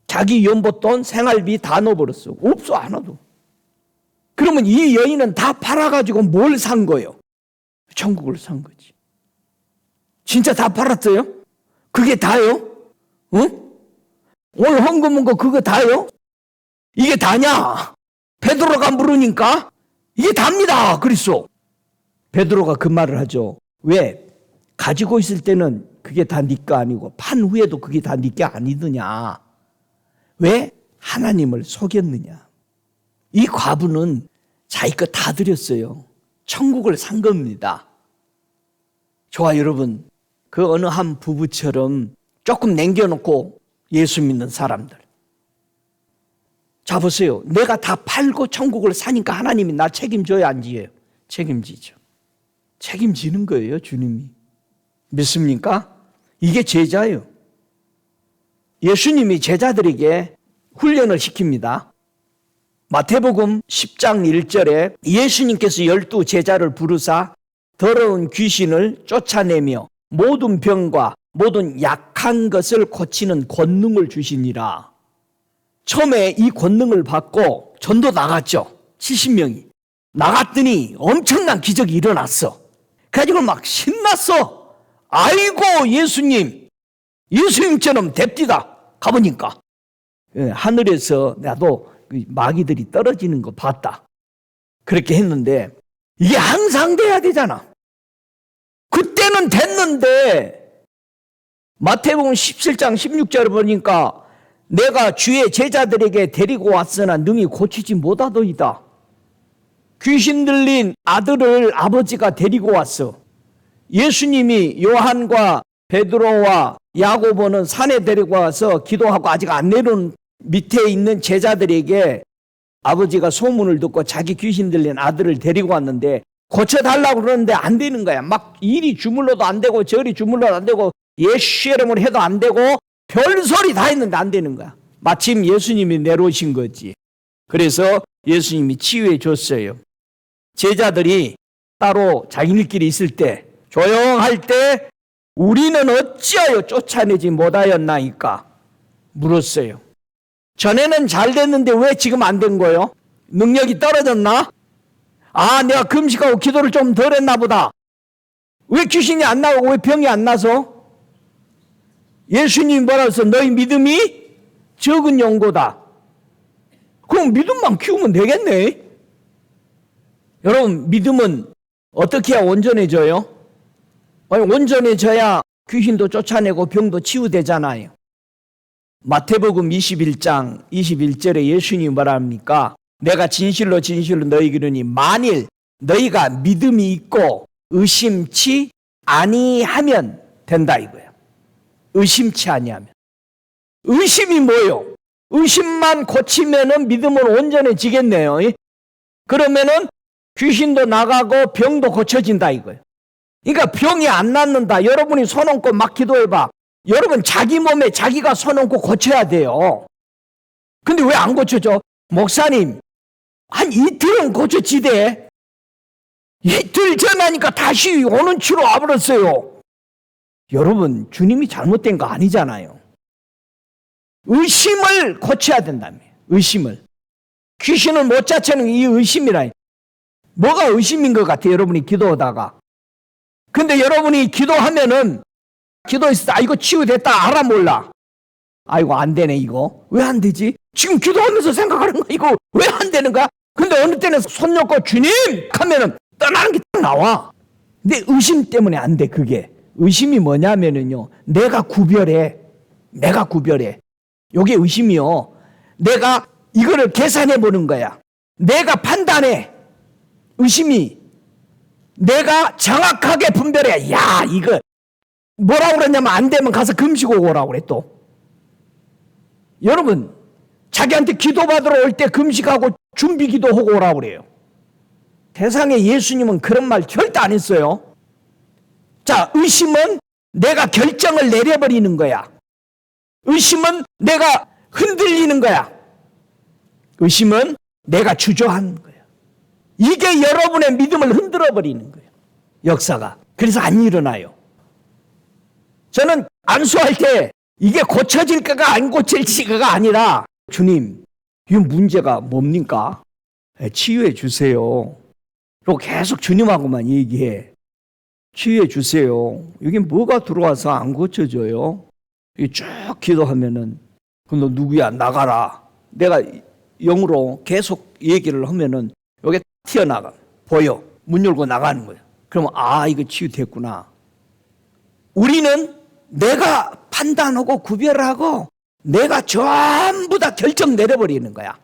자기 연보돈 생활비 다 넣어버렸어. 없어, 하나도. 그러면 이 여인은 다 팔아가지고 뭘 산 거예요? 천국을 산 거지. 진짜 다 팔았어요? 그게 다요? 응? 오늘 헌금한 거 그거 다요? 이게 다냐? 베드로가 물으니까 이게 답니다. 그랬어. 베드로가 그 말을 하죠. 왜? 가지고 있을 때는 그게 다 네 거 아니고 판 후에도 그게 다 네 게 아니더냐. 왜? 하나님을 속였느냐. 이 과부는 자기 거 다 드렸어요. 천국을 산 겁니다. 저와 여러분, 그 어느 한 부부처럼 조금 남겨놓고 예수 믿는 사람들. 자, 보세요. 내가 다 팔고 천국을 사니까 하나님이 나 책임져야 안 지어요? 책임지죠. 책임지는 거예요, 주님이. 믿습니까? 이게 제자예요. 예수님이 제자들에게 훈련을 시킵니다. 마태복음 10장 1절에 예수님께서 12 제자를 부르사 더러운 귀신을 쫓아내며 모든 병과 모든 약한 것을 고치는 권능을 주시니라. 처음에 이 권능을 받고 전도 나갔죠. 70명이. 나갔더니 엄청난 기적이 일어났어. 그래가지고 막 신났어. 아이고 예수님처럼 됩디다. 가보니까 하늘에서 나도 마귀들이 떨어지는 거 봤다. 그렇게 했는데 이게 항상 돼야 되잖아. 그때는 이제는 됐는데 마태복음 17장 16절을 보니까 내가 주의 제자들에게 데리고 왔으나 능히 고치지 못하더이다. 귀신 들린 아들을 아버지가 데리고 왔어. 예수님이 요한과 베드로와 야고보는 산에 데리고 와서 기도하고 아직 안 내려온 밑에 있는 제자들에게 아버지가 소문을 듣고 자기 귀신 들린 아들을 데리고 왔는데 고쳐달라고 그러는데 안 되는 거야. 막 이리 주물러도 안 되고 저리 주물러도 안 되고 예수 이름으로 해도 안 되고 별소리 다 했는데 안 되는 거야. 마침 예수님이 내려오신 거지. 그래서 예수님이 치유해 줬어요. 제자들이 따로 자기들끼리 있을 때 조용할 때 우리는 어찌하여 쫓아내지 못하였나이까 물었어요. 전에는 잘 됐는데 왜 지금 안 된 거예요? 능력이 떨어졌나? 아, 내가 금식하고 기도를 좀 덜 했나 보다. 왜 귀신이 안 나오고 왜 병이 안 나서? 예수님이 뭐라고 했어? 너희 믿음이 적은 용고다. 그럼 믿음만 키우면 되겠네. 여러분, 믿음은 어떻게 해야 온전해져요? 온전해져야 귀신도 쫓아내고 병도 치유되잖아요. 마태복음 21장 21절에 예수님이 뭐라 합니까? 내가 진실로 진실로 너희에게 이르니 만일 너희가 믿음이 있고 의심치 아니하면 된다 이거예요. 의심치 아니하면. 의심이 뭐예요? 의심만 고치면은 믿음은 온전해지겠네요. 그러면은 귀신도 나가고 병도 고쳐진다 이거예요. 그러니까 병이 안 낫는다. 여러분이 손 얹고 막 기도해봐. 여러분 자기 몸에 자기가 손 얹고 고쳐야 돼요. 근데 왜 안 고쳐져? 목사님 한 이틀은 고쳐지대. 이틀 전하니까 다시 오는 치로 와버렸어요. 여러분 주님이 잘못된 거 아니잖아요. 의심을 고쳐야 된다며. 의심을. 귀신을 못 쫓아내는 이 의심이라. 뭐가 의심인 것 같아요? 여러분이 기도하다가. 근데 여러분이 기도하면은 기도했을 때 아 이거 치유됐다 알아 몰라. 아이고 안 되네 이거. 왜 안 되지? 지금 기도하면서 생각하는 거 이거 왜 안 되는 거야? 근데 어느 때는 손 놓고 주님 하면은 떠나는 게 딱 나와. 근데 의심 때문에 안 돼 그게. 의심이 뭐냐면은요. 내가 구별해. 요게 의심이요. 내가 이거를 계산해 보는 거야. 내가 판단해. 의심이. 내가 정확하게 분별해. 야 이거 뭐라고 그랬냐면 안 되면 가서 금식하고 오라고 그래 또. 여러분 자기한테 기도받으러 올 때 금식하고 준비기도 하고 오라고 그래요. 세상에 예수님은 그런 말 절대 안 했어요. 자, 의심은 내가 결정을 내려버리는 거야. 의심은 내가 흔들리는 거야. 의심은 내가 주저하는 거야. 이게 여러분의 믿음을 흔들어버리는 거예요. 역사가. 그래서 안 일어나요. 저는 안수할 때 이게 고쳐질까가 안 고쳐질까가 아니라 주님, 이 문제가 뭡니까? 치유해 주세요. 그리고 계속 주님하고만 얘기해. 치유해 주세요. 여기 뭐가 들어와서 안 고쳐져요? 쭉 기도하면은 너 누구야? 나가라. 내가 영으로 계속 얘기를 하면은 여기 튀어나가. 보여. 문 열고 나가는 거야. 그러면 아 이거 치유됐구나. 우리는 내가 판단하고 구별하고 내가 전부 다 결정 내려버리는 거야.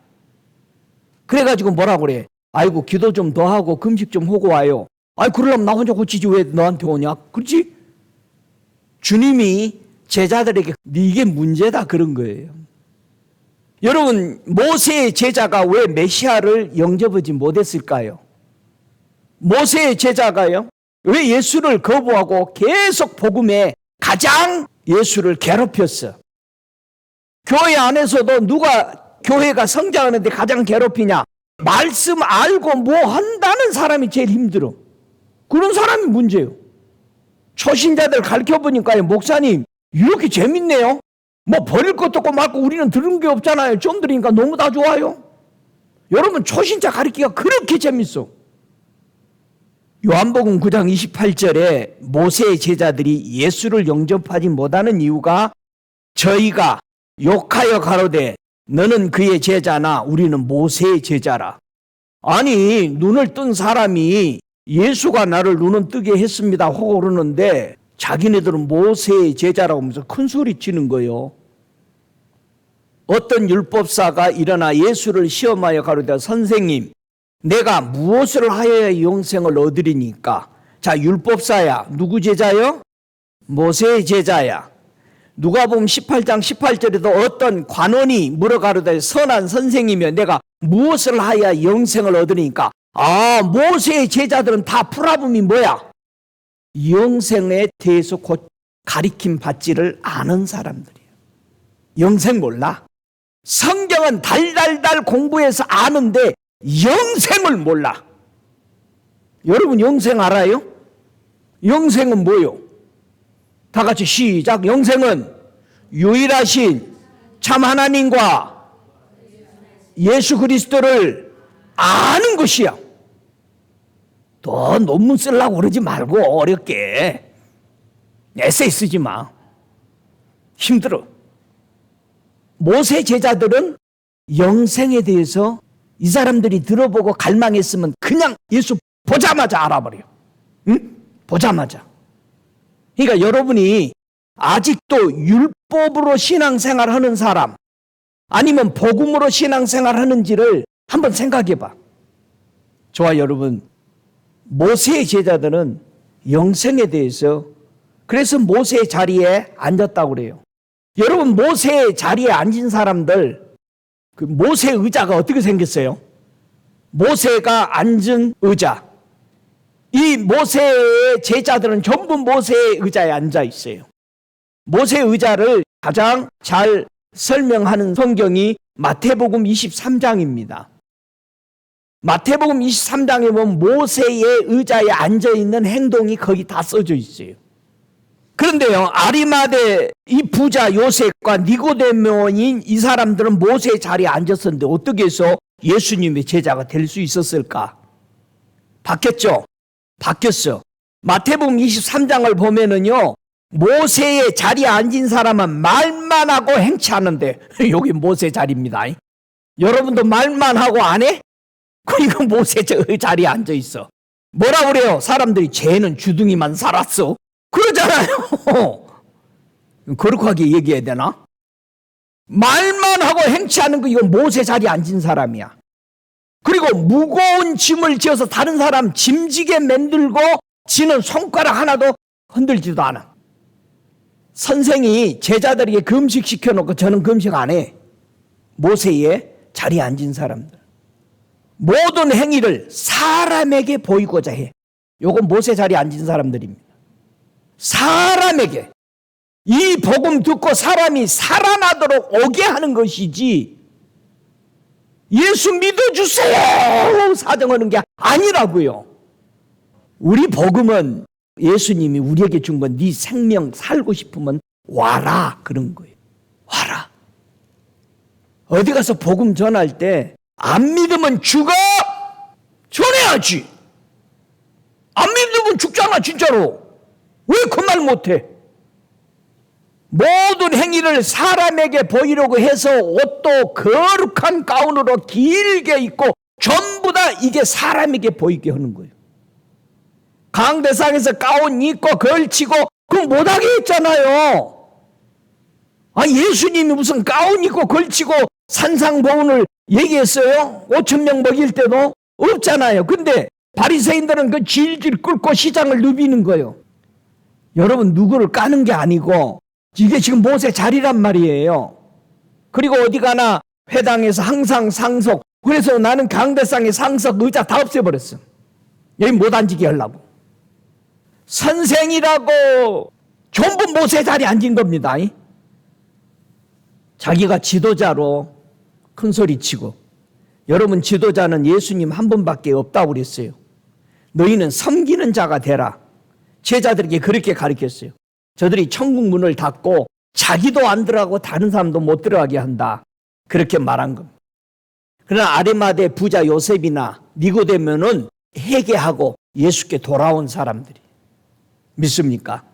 그래가지고 뭐라고 그래? 아이고 기도 좀 더 하고 금식 좀 하고 와요. 아이 그러려면 나 혼자 고치지 왜 너한테 오냐? 그렇지? 주님이 제자들에게 이게 문제다 그런 거예요. 여러분 모세의 제자가 왜 메시아를 영접하지 못했을까요? 모세의 제자가요? 왜 예수를 거부하고 계속 복음에 가장 예수를 괴롭혔어? 교회 안에서도 누가 교회가 성장하는데 가장 괴롭히냐? 말씀 알고 뭐 한다는 사람이 제일 힘들어. 그런 사람이 문제예요. 초신자들 가르쳐보니까요. 목사님 이렇게 재밌네요. 뭐 버릴 것도 없고 말고 우리는 들은 게 없잖아요. 좀 들으니까 너무 다 좋아요. 여러분 초신자 가르치기가 그렇게 재밌어. 요한복음 9장 28절에 모세의 제자들이 예수를 영접하지 못하는 이유가 저희가 욕하여 가로되 너는 그의 제자나 우리는 모세의 제자라. 아니 눈을 뜬 사람이 예수가 나를 눈은 뜨게 했습니다 하고 그러는데 자기네들은 모세의 제자라고 하면서 큰 소리 치는 거예요. 어떤 율법사가 일어나 예수를 시험하여 가로되 선생님 내가 무엇을 하여야 영생을 얻으리니까. 자, 율법사야. 누구 제자요? 모세의 제자야. 누가복음 18장 18절에도 어떤 관원이 물어가로되 선한 선생이며 내가 무엇을 하여야 영생을 얻으리니까. 아, 모세의 제자들은 다 프라붐이 뭐야? 영생에 대해서 곧 가리킴 받지를 않은 사람들이에요. 영생 몰라. 성경은 달달달 공부해서 아는데 영생을 몰라. 여러분 영생 알아요? 영생은 뭐요? 다 같이 시작. 영생은 유일하신 참 하나님과 예수 그리스도를 아는 것이야. 또 논문 쓰려고 그러지 말고 어렵게 에세이 쓰지 마. 힘들어. 모세 제자들은 영생에 대해서 이 사람들이 들어보고 갈망했으면 그냥 예수 보자마자 알아버려. 응? 보자마자. 그러니까 여러분이 아직도 율법으로 신앙생활 하는 사람 아니면 복음으로 신앙생활 하는지를 한번 생각해 봐. 저와 여러분, 모세의 제자들은 영생에 대해서 그래서 모세의 자리에 앉았다고 그래요. 여러분 모세의 자리에 앉은 사람들 그 모세 의자가 어떻게 생겼어요? 모세가 앉은 의자. 이 모세의 제자들은 전부 모세의 의자에 앉아 있어요. 모세 의자를 가장 잘 설명하는 성경이 마태복음 23장입니다. 마태복음 23장에 보면 모세의 의자에 앉아있는 행동이 거기 다 써져 있어요. 그런데요, 아리마대 이 부자 요셉과 니고데모인 이 사람들은 모세의 자리에 앉았었는데 어떻게 해서 예수님의 제자가 될 수 있었을까? 바뀌었죠? 바뀌었어. 마태복음 23장을 보면은요, 모세의 자리에 앉은 사람은 말만 하고 행치 않는데, 여기 모세 자리입니다. 여러분도 말만 하고 안 해? 그러니까 모세 자리에 앉아 있어. 뭐라 그래요? 사람들이 쟤는 주둥이만 살았어. 그러잖아요. 거룩하게 얘기해야 되나? 말만 하고 행치 않는 거 이건 모세 자리에 앉은 사람이야. 그리고 무거운 짐을 지어서 다른 사람 짐지게 만들고 지는 손가락 하나도 흔들지도 않아. 선생이 제자들에게 금식 시켜놓고 저는 금식 안 해. 모세의 자리에 앉은 사람들. 모든 행위를 사람에게 보이고자 해. 요건 모세 자리에 앉은 사람들입니다. 사람에게 이 복음 듣고 사람이 살아나도록 오게 하는 것이지 예수 믿어주세요 사정하는 게 아니라고요. 우리 복음은 예수님이 우리에게 준 건 네 생명 살고 싶으면 와라 그런 거예요. 와라. 어디 가서 복음 전할 때 안 믿으면 죽어 전해야지. 안 믿으면 죽잖아 진짜로. 왜 그 말 못해? 모든 행위를 사람에게 보이려고 해서 옷도 거룩한 가운으로 길게 입고 전부 다 이게 사람에게 보이게 하는 거예요. 강대상에서 가운 입고 걸치고 그거 못하게 했잖아요. 아, 예수님이 무슨 가운 입고 걸치고 산상보훈을 얘기했어요? 5,000명 먹일 때도 없잖아요. 근데 바리새인들은 그 질질 끓고 시장을 누비는 거예요. 여러분 누구를 까는 게 아니고 이게 지금 모세 자리란 말이에요. 그리고 어디 가나 회당에서 항상 상석. 그래서 나는 강대상의 상석 의자 다 없애버렸어. 여기 못 앉게 하려고. 선생이라고 전부 모세 자리에 앉은 겁니다. 자기가 지도자로 큰 소리치고 여러분 지도자는 예수님 한 분밖에 없다고 그랬어요. 너희는 섬기는 자가 되라. 제자들에게 그렇게 가르쳤어요. 저들이 천국 문을 닫고 자기도 안 들어가고 다른 사람도 못 들어가게 한다. 그렇게 말한 겁니다. 그러나 아리마대 부자 요셉이나 니고데모는 회개하고 예수께 돌아온 사람들이 믿습니까?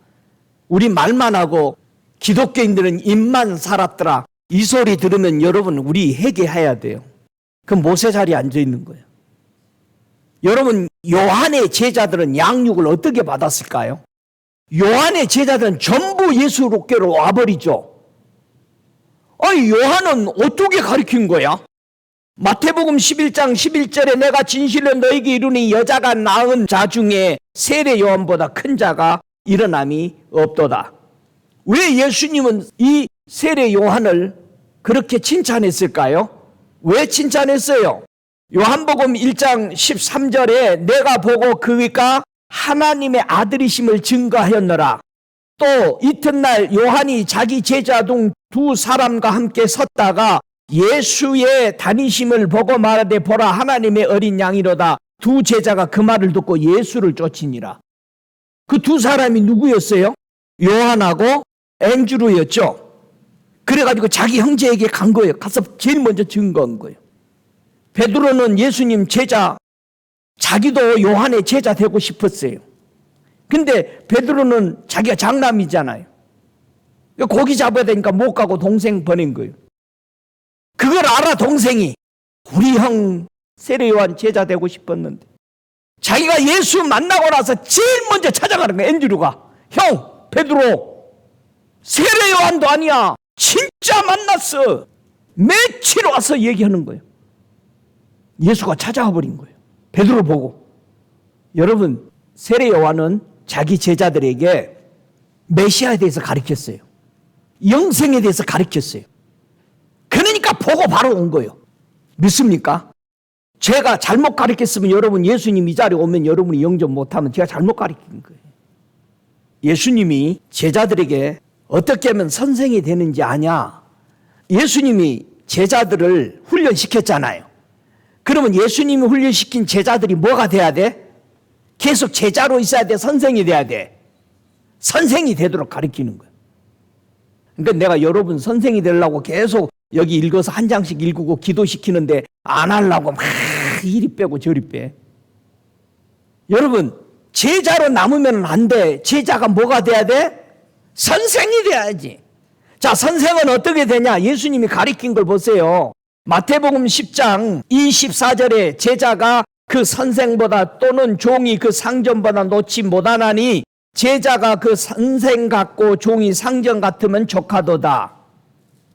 우리 말만 하고 기독교인들은 입만 살았더라. 이 소리 들으면 여러분 우리 회개해야 돼요. 그 모세 자리에 앉아 있는 거예요. 여러분 요한의 제자들은 양육을 어떻게 받았을까요? 요한의 제자들은 전부 예수께로 와버리죠. 아니, 요한은 어떻게 가르친 거야? 마태복음 11장 11절에 내가 진실로 너에게 이르니 여자가 낳은 자 중에 세례 요한보다 큰 자가 일어남이 없도다. 왜 예수님은 이 세례 요한을 그렇게 칭찬했을까요? 왜 칭찬했어요? 요한복음 1장 13절에 내가 보고 그가 하나님의 아들이심을 증거하였노라. 또 이튿날 요한이 자기 제자 중 두 사람과 함께 섰다가 예수의 다니심을 보고 말하되 보라 하나님의 어린 양이로다. 두 제자가 그 말을 듣고 예수를 쫓으니라. 그 두 사람이 누구였어요? 요한하고 앤드루였죠. 그래가지고 자기 형제에게 간 거예요. 가서 제일 먼저 증거한 거예요. 베드로는 예수님 제자, 자기도 요한의 제자 되고 싶었어요. 근데 베드로는 자기가 장남이잖아요. 고기 잡아야 되니까 못 가고 동생 보낸 거예요. 그걸 알아 동생이. 우리 형 세례 요한 제자 되고 싶었는데 자기가 예수 만나고 나서 제일 먼저 찾아가는 거예요. 앤드류가. 형 베드로 세례 요한도 아니야. 진짜 만났어. 며칠 와서 얘기하는 거예요. 예수가 찾아와 버린 거예요. 베드로 보고. 여러분, 세례 요한은 자기 제자들에게 메시아에 대해서 가르쳤어요. 영생에 대해서 가르쳤어요. 그러니까 보고 바로 온 거예요. 믿습니까? 제가 잘못 가르쳤으면 여러분 예수님 이 자리에 오면 여러분이 영접 못하면 제가 잘못 가르친 거예요. 예수님이 제자들에게 어떻게 하면 선생이 되는지 아냐? 예수님이 제자들을 훈련시켰잖아요. 그러면 예수님이 훈련시킨 제자들이 뭐가 돼야 돼? 계속 제자로 있어야 돼? 선생이 돼야 돼? 선생이 되도록 가르치는 거예요. 그러니까 내가 여러분 선생이 되려고 계속 여기 읽어서 한 장씩 읽고 기도시키는데 안 하려고 막 이리 빼고 저리 빼. 여러분, 제자로 남으면 안 돼. 제자가 뭐가 돼야 돼? 선생이 돼야지. 자, 선생은 어떻게 되냐? 예수님이 가르친 걸 보세요. 마태복음 10장 24절에 제자가 그 선생보다 또는 종이 그 상전보다 놓지 못하나니 제자가 그 선생 같고 종이 상전 같으면 족하도다.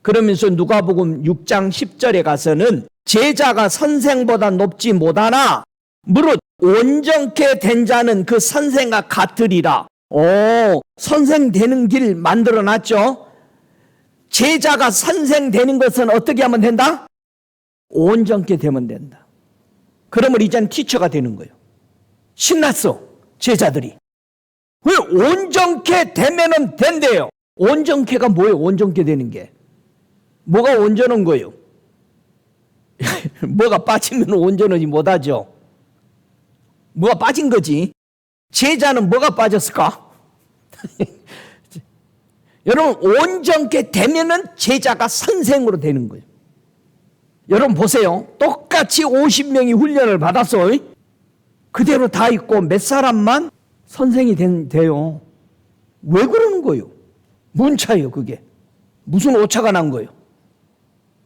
그러면서 누가복음 6장 10절에 가서는 제자가 선생보다 높지 못하나 무릇 온전케 된 자는 그 선생과 같으리라. 선생 되는 길 만들어놨죠. 제자가 선생 되는 것은 어떻게 하면 된다? 온전케 되면 된다. 그러면 이제는 티처가 되는 거예요. 신났어, 제자들이. 왜 온전케 되면은 된대요. 온전케가 뭐예요? 온전케 되는 게. 뭐가 온전한 거예요? 뭐가 빠지면 온전하지 못하죠. 뭐가 빠진 거지? 제자는 뭐가 빠졌을까? 여러분, 온전케 되면은 제자가 선생으로 되는 거예요. 여러분 보세요. 똑같이 50명이 훈련을 받았어. 그대로 다 있고 몇 사람만 선생이 돼요. 왜 그러는 거예요? 뭔 차이요 그게? 무슨 오차가 난 거예요?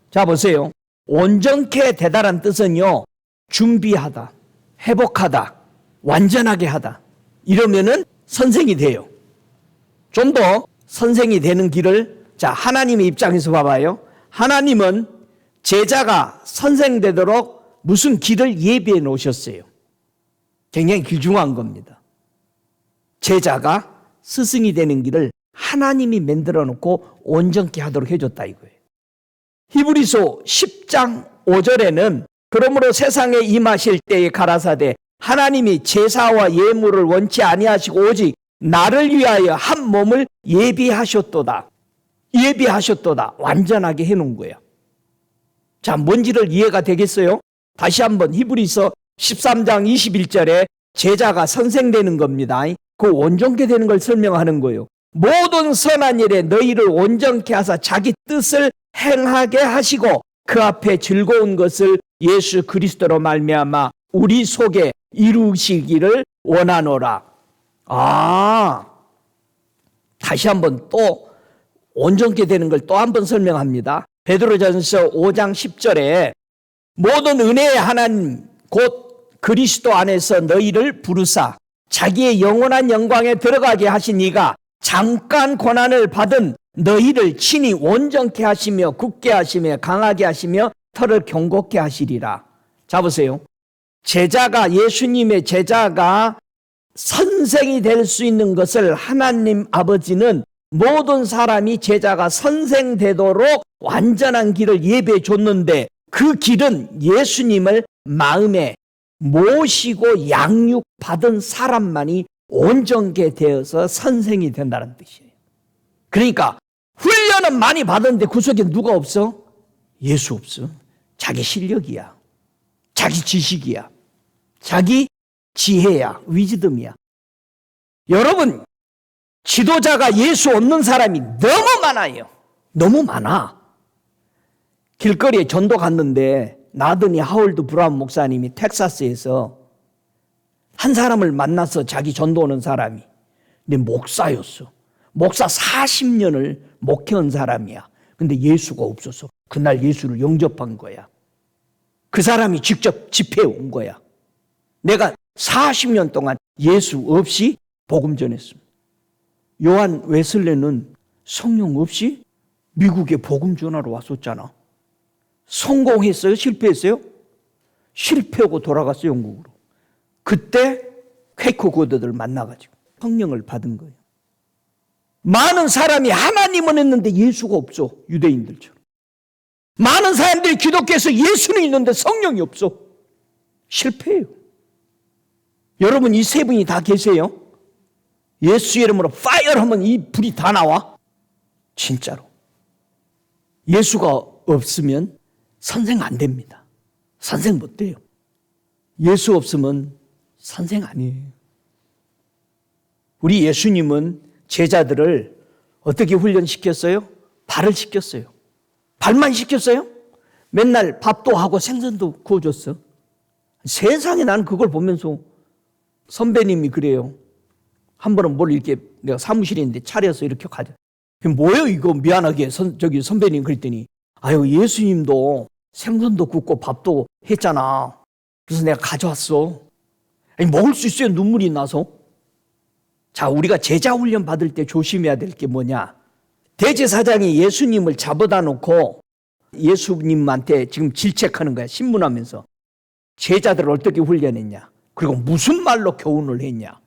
자 보세요. 온전케 되다란 뜻은요, 준비하다, 회복하다, 완전하게 하다, 이러면은 선생이 돼요. 좀 더 선생이 되는 길을, 자, 하나님의 입장에서 봐봐요. 하나님은 제자가 선생 되도록 무슨 길을 예비해 놓으셨어요. 굉장히 귀중한 겁니다. 제자가 스승이 되는 길을 하나님이 만들어 놓고 온전케 하도록 해줬다 이거예요. 히브리서 10장 5절에는 그러므로 세상에 임하실 때에 가라사대 하나님이 제사와 예물을 원치 아니하시고 오직 나를 위하여 한 몸을 예비하셨도다. 예비하셨도다. 완전하게 해놓은 거예요. 자, 뭔지를 이해가 되겠어요? 다시 한번 히브리서 13장 21절에 제자가 선생 되는 겁니다. 그 온전케 되는 걸 설명하는 거예요. 모든 선한 일에 너희를 온전케 하사 자기 뜻을 행하게 하시고 그 앞에 즐거운 것을 예수 그리스도로 말미암아 우리 속에 이루시기를 원하노라. 다시 한번 또 온전케 되는 걸 또 한 번 설명합니다. 베드로전서 5장 10절에 모든 은혜의 하나님 곧 그리스도 안에서 너희를 부르사 자기의 영원한 영광에 들어가게 하신 이가 잠깐 고난을 받은 너희를 친히 온전케 하시며 굳게 하시며 강하게 하시며 털을 경고케 하시리라. 자 보세요. 예수님의 제자가 선생이 될 수 있는 것을 하나님 아버지는 모든 사람이 제자가 선생되도록 완전한 길을 예배해 줬는데, 그 길은 예수님을 마음에 모시고 양육받은 사람만이 온전케 되어서 선생이 된다는 뜻이에요. 그러니까 훈련은 많이 받았는데 그 속에 누가 없어? 예수 없어. 자기 실력이야, 자기 지식이야, 자기 지혜야, 위즈덤이야. 여러분, 지도자가 예수 없는 사람이 너무 많아요. 너무 많아. 길거리에 전도 갔는데 나더니 하월드 브라운 목사님이 텍사스에서 한 사람을 만나서, 자기 전도 오는 사람이. 근데 목사였어. 목사 40년을 목회한 사람이야. 근데 예수가 없어서 그날 예수를 영접한 거야. 그 사람이 직접 집회에 온 거야. 내가 40년 동안 예수 없이 복음 전했습니다. 요한 웨슬레는 성령 없이 미국에 복음 전하러 왔었잖아. 성공했어요? 실패했어요? 실패하고 돌아갔어요, 영국으로. 그때 퀘이커 고도들 만나가지고 성령을 받은 거예요. 많은 사람이 하나님은 했는데 예수가 없어, 유대인들처럼. 많은 사람들이 기독교에서 예수는 있는데 성령이 없어. 실패해요. 여러분, 이 세 분이 다 계세요? 예수 이름으로 파이어 하면 이 불이 다 나와? 진짜로. 예수가 없으면 선생 안 됩니다. 선생 못 돼요. 예수 없으면 선생 아니에요. 우리 예수님은 제자들을 어떻게 훈련시켰어요? 발을 시켰어요. 발만 시켰어요? 맨날 밥도 하고 생선도 구워줬어. 세상에 나는 그걸 보면서, 선배님이 그래요. 한 번은 뭘 이렇게, 내가 사무실에 있는데 차려서 이렇게 가져. 뭐예요 이거, 미안하게 선배님 그랬더니, 아유 예수님도 생선도 굽고 밥도 했잖아. 그래서 내가 가져왔어. 아니, 먹을 수 있어요, 눈물이 나서. 자, 우리가 제자 훈련 받을 때 조심해야 될 게 뭐냐. 대제사장이 예수님을 잡아다 놓고 예수님한테 지금 질책하는 거야, 신문하면서. 제자들을 어떻게 훈련했냐, 그리고 무슨 말로 교훈을 했냐.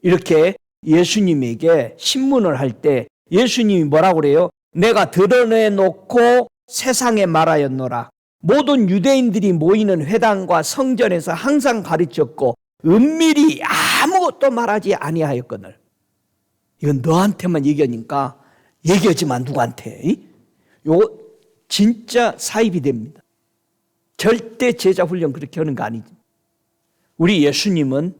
이렇게 예수님에게 신문을 할 때 예수님이 뭐라고 그래요? 내가 드러내놓고 세상에 말하였노라. 모든 유대인들이 모이는 회당과 성전에서 항상 가르쳤고 은밀히 아무것도 말하지 아니하였거늘. 이건 너한테만 얘기하니까 얘기하지만 누구한테? 이거 진짜 사입이 됩니다. 절대 제자 훈련 그렇게 하는 거 아니지. 우리 예수님은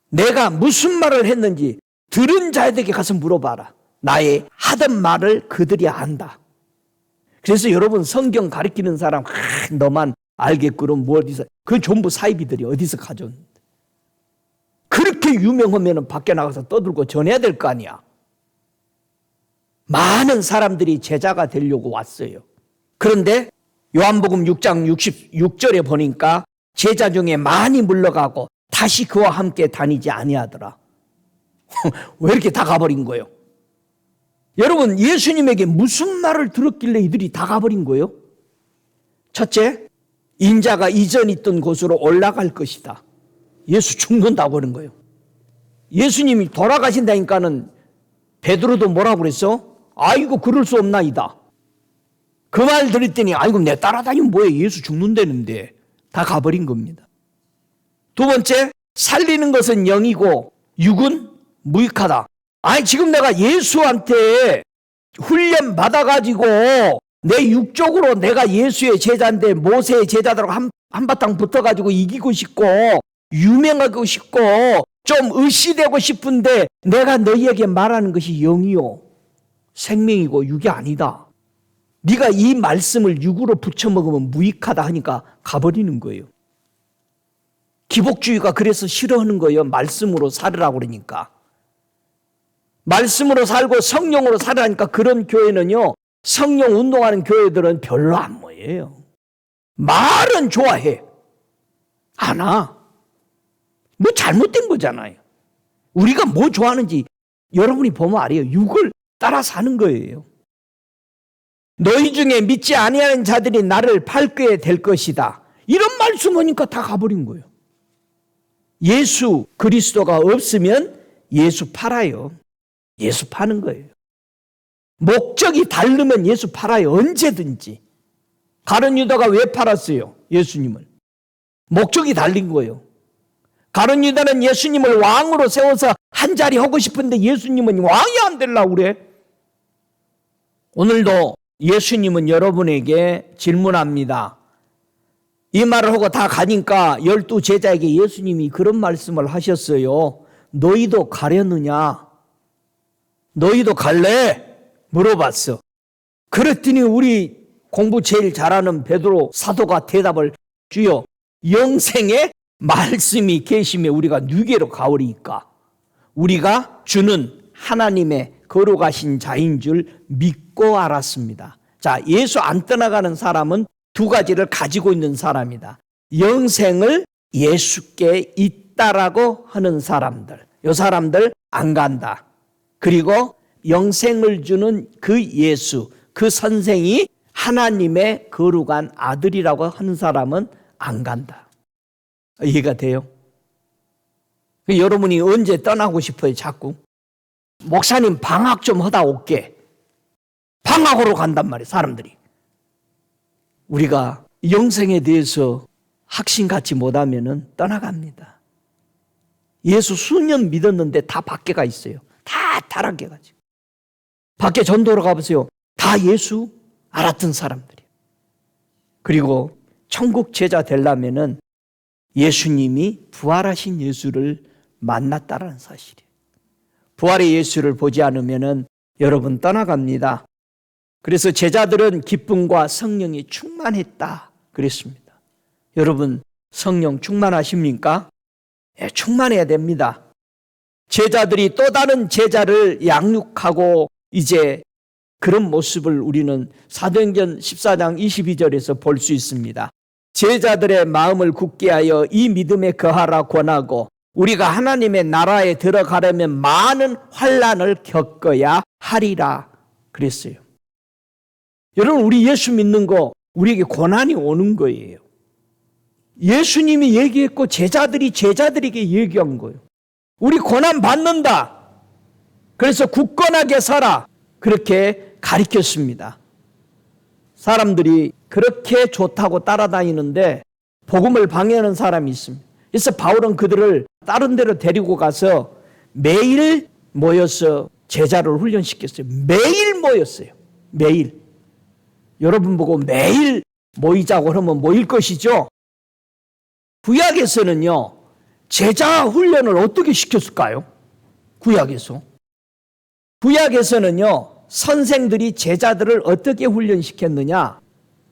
내가 무슨 말을 했는지 들은 자들에게 가서 물어봐라. 나의 하던 말을 그들이 안다. 그래서 여러분, 성경 가르치는 사람, 너만 알겠구럼, 뭐 어디서, 그건 전부 사이비들이 어디서 가져온. 그렇게 유명하면 밖에 나가서 떠들고 전해야 될 거 아니야. 많은 사람들이 제자가 되려고 왔어요. 그런데 요한복음 6장 66절에 보니까 제자 중에 많이 물러가고 다시 그와 함께 다니지 아니하더라. 왜 이렇게 다 가버린 거예요? 여러분, 예수님에게 무슨 말을 들었길래 이들이 다 가버린 거예요? 첫째, 인자가 이전 있던 곳으로 올라갈 것이다. 예수 죽는다고 하는 거예요. 예수님이 돌아가신다니까는 베드로도 뭐라고 그랬어? 아이고, 그럴 수 없나이다. 그 말 들었더니, 아이고, 내 따라다니면 뭐해, 예수 죽는다는데. 다 가버린 겁니다. 두 번째, 살리는 것은 영이고 육은 무익하다. 아니, 지금 내가 예수한테 훈련 받아가지고 내 육적으로 내가 예수의 제자인데 모세의 제자들하고 한바탕 붙어가지고 이기고 싶고 유명하고 싶고 좀 의시되고 싶은데 내가 너희에게 말하는 것이 영이요 생명이고 육이 아니다. 네가 이 말씀을 육으로 붙여먹으면 무익하다 하니까 가버리는 거예요. 기복주의가 그래서 싫어하는 거예요. 말씀으로 살으라고 그러니까. 말씀으로 살고 성령으로 살으라니까. 그런 교회는요, 성령 운동하는 교회들은 별로 안 모여요. 말은 좋아해. 안 와. 뭐 잘못된 거잖아요. 우리가 뭐 좋아하는지 여러분이 보면 알아요. 육을 따라 사는 거예요. 너희 중에 믿지 아니하는 자들이 나를 팔게 될 것이다. 이런 말씀하니까 다 가버린 거예요. 예수 그리스도가 없으면 예수 팔아요. 예수 파는 거예요. 목적이 다르면 예수 팔아요. 언제든지. 가룟 유다가 왜 팔았어요? 예수님을. 목적이 달린 거예요. 가룟 유다는 예수님을 왕으로 세워서 한 자리 하고 싶은데 예수님은 왕이 안 되려고 그래. 오늘도 예수님은 여러분에게 질문합니다. 이 말을 하고 다 가니까 12 제자에게 예수님이 그런 말씀을 하셨어요. 너희도 가려느냐? 너희도 갈래? 물어봤어. 그랬더니 우리 공부 제일 잘하는 베드로 사도가 대답을, 주여 영생의 말씀이 계시며 우리가 누게로 가오리이까? 우리가 주는 하나님의 거룩하신 자인 줄 믿고 알았습니다. 자, 예수 안 떠나가는 사람은 두 가지를 가지고 있는 사람이다. 영생을 예수께 있다라고 하는 사람들, 이 사람들 안 간다. 그리고 영생을 주는 그 예수, 그 선생이 하나님의 거룩한 아들이라고 하는 사람은 안 간다. 이해가 돼요? 여러분이 언제 떠나고 싶어요? 자꾸 목사님 방학 좀 하다 올게. 방학으로 간단 말이에요, 사람들이. 우리가 영생에 대해서 확신 갖지 못하면 떠나갑니다. 예수 수년 믿었는데 다 밖에 가 있어요. 다 타락해가지고. 밖에 전도로 가보세요. 다 예수 알았던 사람들이에요. 그리고 천국 제자 되려면은 예수님이 부활하신 예수를 만났다라는 사실이에요. 부활의 예수를 보지 않으면은 여러분 떠나갑니다. 그래서 제자들은 기쁨과 성령이 충만했다 그랬습니다. 여러분 성령 충만하십니까? 예, 충만해야 됩니다. 제자들이 또 다른 제자를 양육하고 이제 그런 모습을 우리는 사도행전 14장 22절에서 볼 수 있습니다. 제자들의 마음을 굳게 하여 이 믿음에 거하라 권하고 우리가 하나님의 나라에 들어가려면 많은 환난을 겪어야 하리라 그랬어요. 여러분 우리 예수 믿는 거 우리에게 고난이 오는 거예요. 예수님이 얘기했고 제자들이 제자들에게 얘기한 거예요. 우리 고난 받는다. 그래서 굳건하게 살아. 그렇게 가르쳤습니다. 사람들이 그렇게 좋다고 따라다니는데 복음을 방해하는 사람이 있습니다. 그래서 바울은 그들을 다른 데로 데리고 가서 매일 모여서 제자를 훈련시켰어요. 매일 모였어요. 매일. 여러분 보고 매일 모이자고 그러면 모일 것이죠. 구약에서는요. 제자 훈련을 어떻게 시켰을까요? 구약에서는요. 선생들이 제자들을 어떻게 훈련시켰느냐?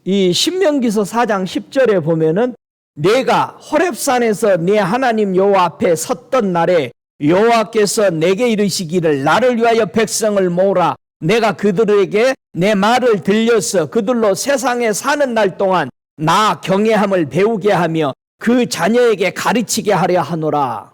이 신명기서 4장 10절에 보면은 내가 호렙산에서 네 하나님 여호와 앞에 섰던 날에 여호와께서 내게 이르시기를 나를 위하여 백성을 모으라. 내가 그들에게 내 말을 들려서 그들로 세상에 사는 날 동안 나 경외함을 배우게 하며 그 자녀에게 가르치게 하려 하노라.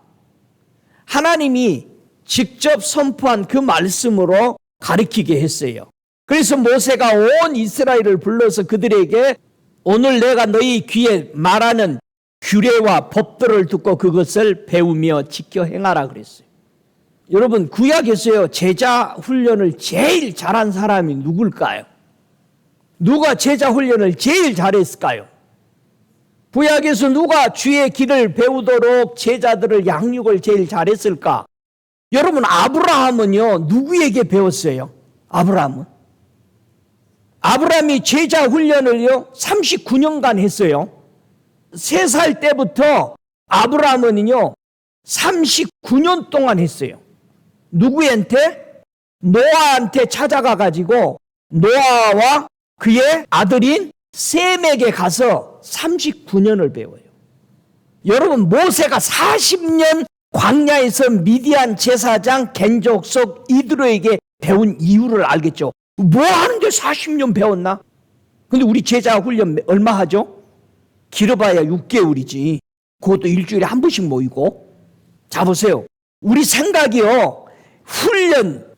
하나님이 직접 선포한 그 말씀으로 가르치게 했어요. 그래서 모세가 온 이스라엘을 불러서 그들에게 오늘 내가 너희 귀에 말하는 규례와 법도를 듣고 그것을 배우며 지켜 행하라 그랬어요. 여러분 구약에서요 제자 훈련을 제일 잘한 사람이 누굴까요? 누가 제자 훈련을 제일 잘했을까요? 구약에서 누가 주의 길을 배우도록 제자들을 양육을 제일 잘했을까? 여러분 아브라함은요 누구에게 배웠어요? 아브라함이 제자 훈련을요 39년간 했어요. 3살 때부터 아브라함은요 39년 동안 했어요. 누구한테? 노아한테 찾아가 가지고 노아와 그의 아들인 셈에게 가서 39년을 배워요. 여러분 모세가 40년 광야에서 미디안 제사장 겐족속 이드로에게 배운 이유를 알겠죠? 뭐 하는데 40년 배웠나? 근데 우리 제자 훈련 얼마 하죠? 길어봐야 6개월이지. 그것도 일주일에 한 번씩 모이고 자, 보세요. 우리 생각이요. 훈련,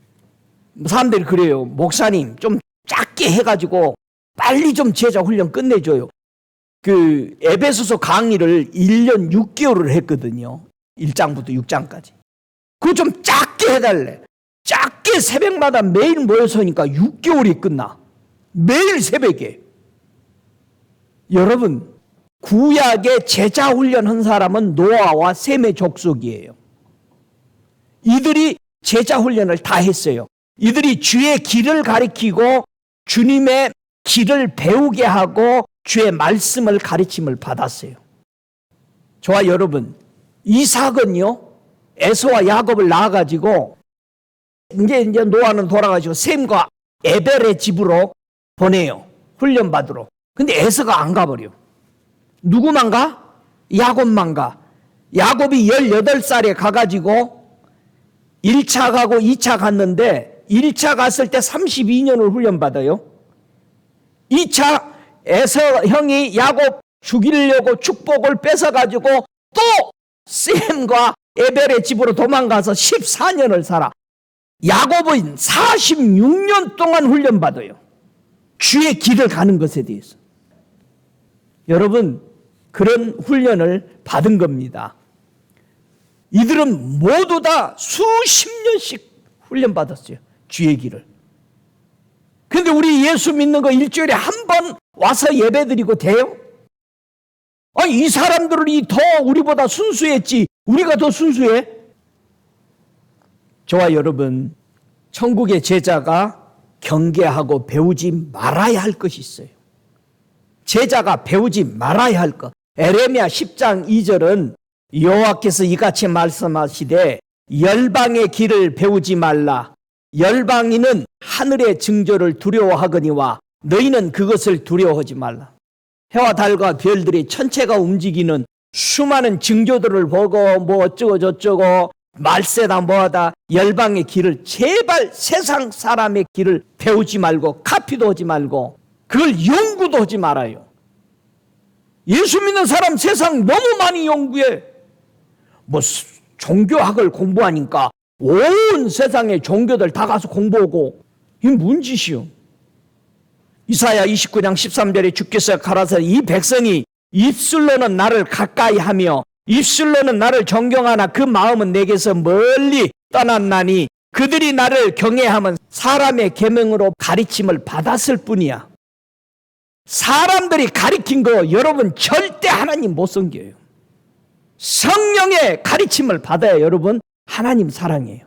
사람들이 그래요. 목사님, 좀 작게 해가지고 빨리 좀 제자 훈련 끝내줘요. 그 에베소서 강의를 1년 6개월을 했거든요. 1장부터 6장까지. 그거 좀 작게 해달래. 작게 새벽마다 매일 모여서니까 6개월이 끝나. 매일 새벽에. 여러분, 구약의 제자 훈련한 사람은 노아와 셈의 족속이에요. 이들이 제자 훈련을 다 했어요. 이들이 주의 길을 가리키고 주님의 길을 배우게 하고 주의 말씀을 가르침을 받았어요. 저와 여러분, 이삭은요, 에서와 야곱을 낳아가지고 이제 노아는 돌아가시고 셈과 에벨의 집으로 보내요. 훈련 받으러. 근데 에서가 안 가버려. 누구만 가? 야곱만 가. 야곱이 18살에 가가지고 1차 가고 2차 갔는데 1차 갔을 때 32년을 훈련받아요. 2차 에서 형이 야곱 죽이려고 축복을 뺏어가지고 또 셈과 에벨의 집으로 도망가서 14년을 살아. 야곱은 46년 동안 훈련받아요. 주의 길을 가는 것에 대해서. 여러분, 그런 훈련을 받은 겁니다. 이들은 모두 다 수십 년씩 훈련받았어요. 주의 길을. 근데 우리 예수 믿는 거 일주일에 한 번 와서 예배드리고 돼요? 아니, 이 사람들이 더 우리보다 순수했지 우리가 더 순수해? 저와 여러분, 천국의 제자가 경계하고 배우지 말아야 할 것이 있어요. 제자가 배우지 말아야 할 것. 에레미야 10장 2절은 여호와께서 이같이 말씀하시되 열방의 길을 배우지 말라. 열방인은 하늘의 징조를 두려워하거니와 너희는 그것을 두려워하지 말라. 해와 달과 별들이 천체가 움직이는 수많은 징조들을 보고 뭐 어쩌고 저쩌고 말세다 뭐하다 열방의 길을 제발 세상 사람의 길을 배우지 말고 카피도 하지 말고 그걸 연구도 하지 말아요. 예수 믿는 사람 세상 너무 많이 연구해. 뭐 종교학을 공부하니까 온 세상의 종교들 다 가서 공부하고 이게 뭔 짓이요? 이사야 29장 13절에 주께서 가라사대 이 백성이 입술로는 나를 가까이 하며 입술로는 나를 존경하나 그 마음은 내게서 멀리 떠났나니 그들이 나를 경외하면 사람의 계명으로 가르침을 받았을 뿐이야. 사람들이 가르친 거 여러분 절대 하나님 못 섬겨요. 성령의 가르침을 받아야 여러분 하나님 사랑해요.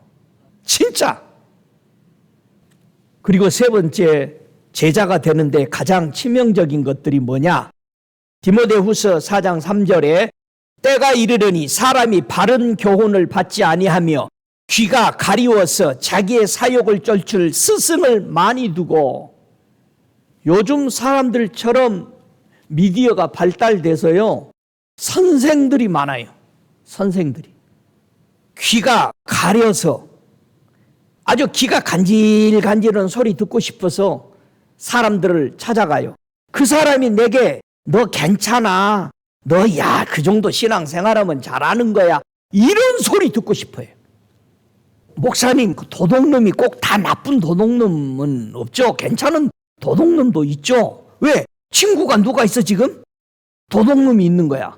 진짜. 그리고 세 번째, 제자가 되는데 가장 치명적인 것들이 뭐냐? 디모데후서 4장 3절에 때가 이르려니 사람이 바른 교훈을 받지 아니하며 귀가 가리워서 자기의 사욕을 쫓을 스승을 많이 두고, 요즘 사람들처럼 미디어가 발달돼서요 선생들이 많아요. 선생들이 귀가 가려서 아주 귀가 간질간질한 소리 듣고 싶어서 사람들을 찾아가요. 그 사람이 내게 너 괜찮아, 너 야 그 정도 신앙생활하면 잘하는 거야, 이런 소리 듣고 싶어요. 목사님, 그 도둑놈이 꼭 다 나쁜 도둑놈은 없죠. 괜찮은 도둑놈도 있죠. 왜? 친구가 누가 있어 지금? 도둑놈이 있는 거야.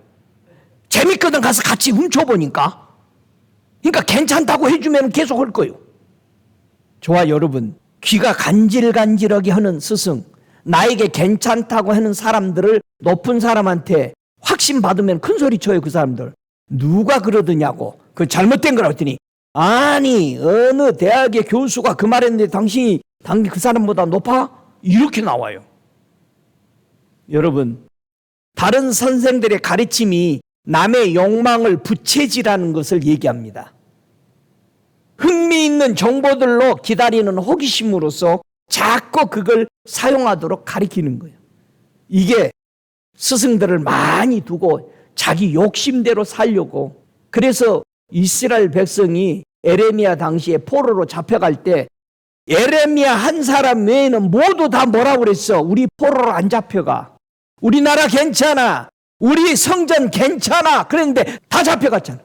재밌거든 가서 같이 훔쳐보니까. 그러니까 괜찮다고 해주면 계속 할 거예요. 저와 여러분, 귀가 간질간질하게 하는 스승, 나에게 괜찮다고 하는 사람들을 높은 사람한테 확신 받으면 큰 소리 쳐요. 그 사람들 누가 그러더냐고. 그 잘못된 거라 했더니 아니 어느 대학의 교수가 그 말했는데 당신이 그 사람보다 높아? 이렇게 나와요. 여러분, 다른 선생들의 가르침이 남의 욕망을 부채질하는 것을 얘기합니다. 흥미있는 정보들로 기다리는 호기심으로써 자꾸 그걸 사용하도록 가르치는 거예요. 이게 스승들을 많이 두고 자기 욕심대로 살려고. 그래서 이스라엘 백성이 에레미야 당시에 포로로 잡혀갈 때 에레미야 한 사람 외에는 모두 다 뭐라고 그랬어? 우리 포로로 안 잡혀가. 우리나라 괜찮아. 우리 성전 괜찮아. 그랬는데 다 잡혀갔잖아.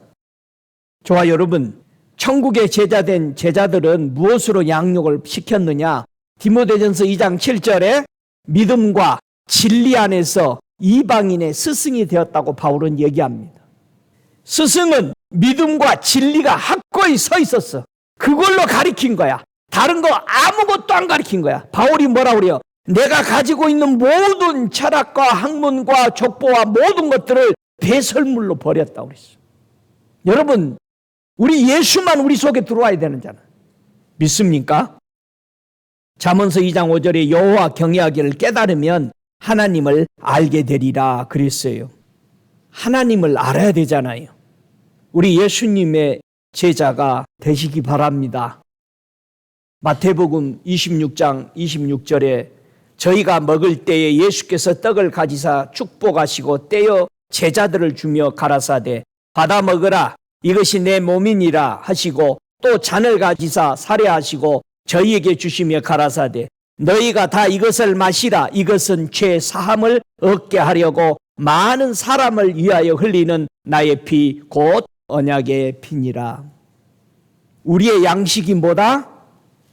저와 여러분, 천국의 제자된 제자들은 무엇으로 양육을 시켰느냐? 디모데전서 2장 7절에 믿음과 진리 안에서 이방인의 스승이 되었다고 바울은 얘기합니다. 스승은 믿음과 진리가 확고히 서 있었어. 그걸로 가리킨 거야. 다른 거 아무것도 안 가리킨 거야. 바울이 뭐라고 그래요? 내가 가지고 있는 모든 철학과 학문과 족보와 모든 것들을 배설물로 버렸다고 그랬어. 여러분, 우리 예수만 우리 속에 들어와야 되는잖아. 믿습니까? 잠언서 2장 5절에 여호와 경외하기를 깨달으면 하나님을 알게 되리라 그랬어요. 하나님을 알아야 되잖아요. 우리 예수님의 제자가 되시기 바랍니다. 마태복음 26장 26절에 저희가 먹을 때에 예수께서 떡을 가지사 축복하시고 떼어 제자들을 주며 가라사대 받아 먹으라 이것이 내 몸이니라 하시고 또 잔을 가지사 살해하시고 저희에게 주시며 가라사대 너희가 다 이것을 마시라 이것은 죄 사함을 얻게 하려고 많은 사람을 위하여 흘리는 나의 피 곧 언약의 피니라. 우리의 양식이 뭐다?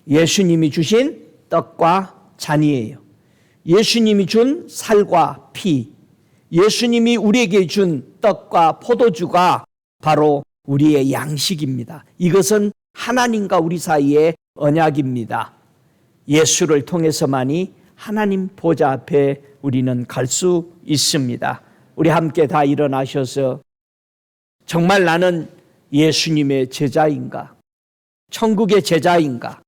예수님이 주신 떡과 잔이에요. 예수님이 준 살과 피, 예수님이 우리에게 준 떡과 포도주가 바로 우리의 양식입니다. 이것은 하나님과 우리 사이의 언약입니다. 예수를 통해서만이 하나님 보좌 앞에 우리는 갈 수 있습니다. 우리 함께 다 일어나셔서 정말 나는 예수님의 제자인가? 천국의 제자인가?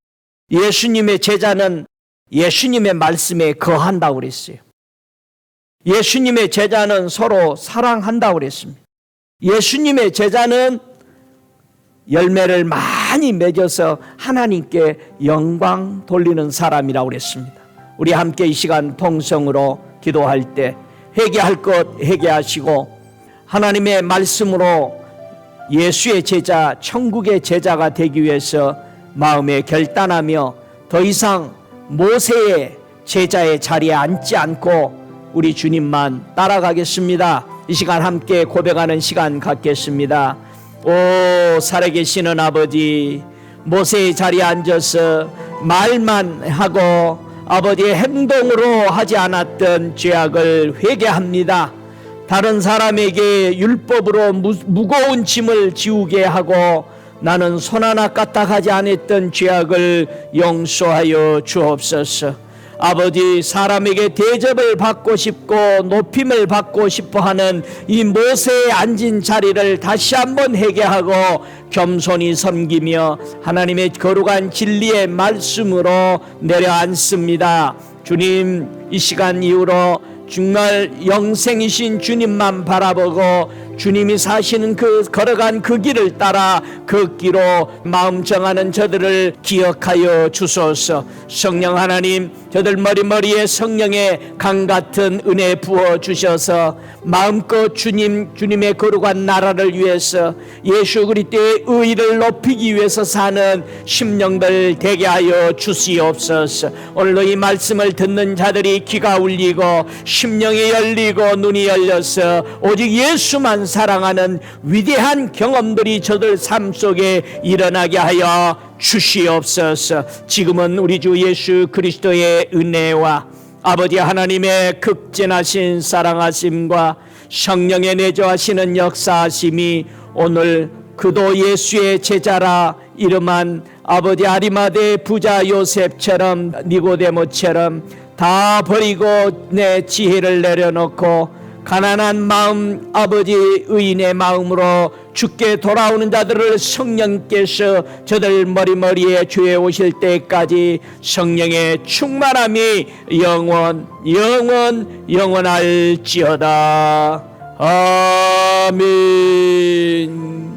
예수님의 제자는 예수님의 말씀에 거한다고 그랬어요. 예수님의 제자는 서로 사랑한다고 그랬습니다. 예수님의 제자는 열매를 많이 맺어서 하나님께 영광 돌리는 사람이라고 그랬습니다. 우리 함께 이 시간 통성으로 기도할 때 회개할 것 회개하시고 하나님의 말씀으로 예수의 제자, 천국의 제자가 되기 위해서 마음에 결단하며 더 이상 모세의 제자의 자리에 앉지 않고 우리 주님만 따라가겠습니다. 이 시간 함께 고백하는 시간 갖겠습니다. 오 살아계시는 아버지, 모세의 자리에 앉아서 말만 하고 아버지의 행동으로 하지 않았던 죄악을 회개합니다. 다른 사람에게 율법으로 무거운 짐을 지우게 하고 나는 손 하나 까딱하지 않았던 죄악을 용서하여 주옵소서. 아버지, 사람에게 대접을 받고 싶고 높임을 받고 싶어하는 이 모세에 앉은 자리를 다시 한번 회개하고 겸손히 섬기며 하나님의 거룩한 진리의 말씀으로 내려앉습니다. 주님, 이 시간 이후로 정말 영생이신 주님만 바라보고 주님이 사시는 그 걸어간 그 길을 따라 걷기로 마음 정하는 저들을 기억하여 주소서. 성령 하나님, 저들 머리머리에 성령의 강 같은 은혜 부어 주셔서 마음껏 주님의 거룩한 나라를 위해서 예수 그리스도의 의를 높이기 위해서 사는 심령들 되게 하여 주시옵소서. 오늘도 이 말씀을 듣는 자들이 귀가 울리고 심령이 열리고 눈이 열려서 오직 예수만 사랑하는 위대한 경험들이 저들 삶 속에 일어나게 하여 주시옵소서. 지금은 우리 주 예수 그리스도의 은혜와 아버지 하나님의 극진하신 사랑하심과 성령의 내조하시는 역사하심이 오늘 그도 예수의 제자라 이름한 아버지 아리마대 부자 요셉처럼 니고데모처럼 다 버리고 내 지혜를 내려놓고 가난한 마음 아버지 의인의 마음으로 주께 돌아오는 자들을 성령께서 저들 머리머리에 주에 오실 때까지 성령의 충만함이 영원할지어다. 아멘.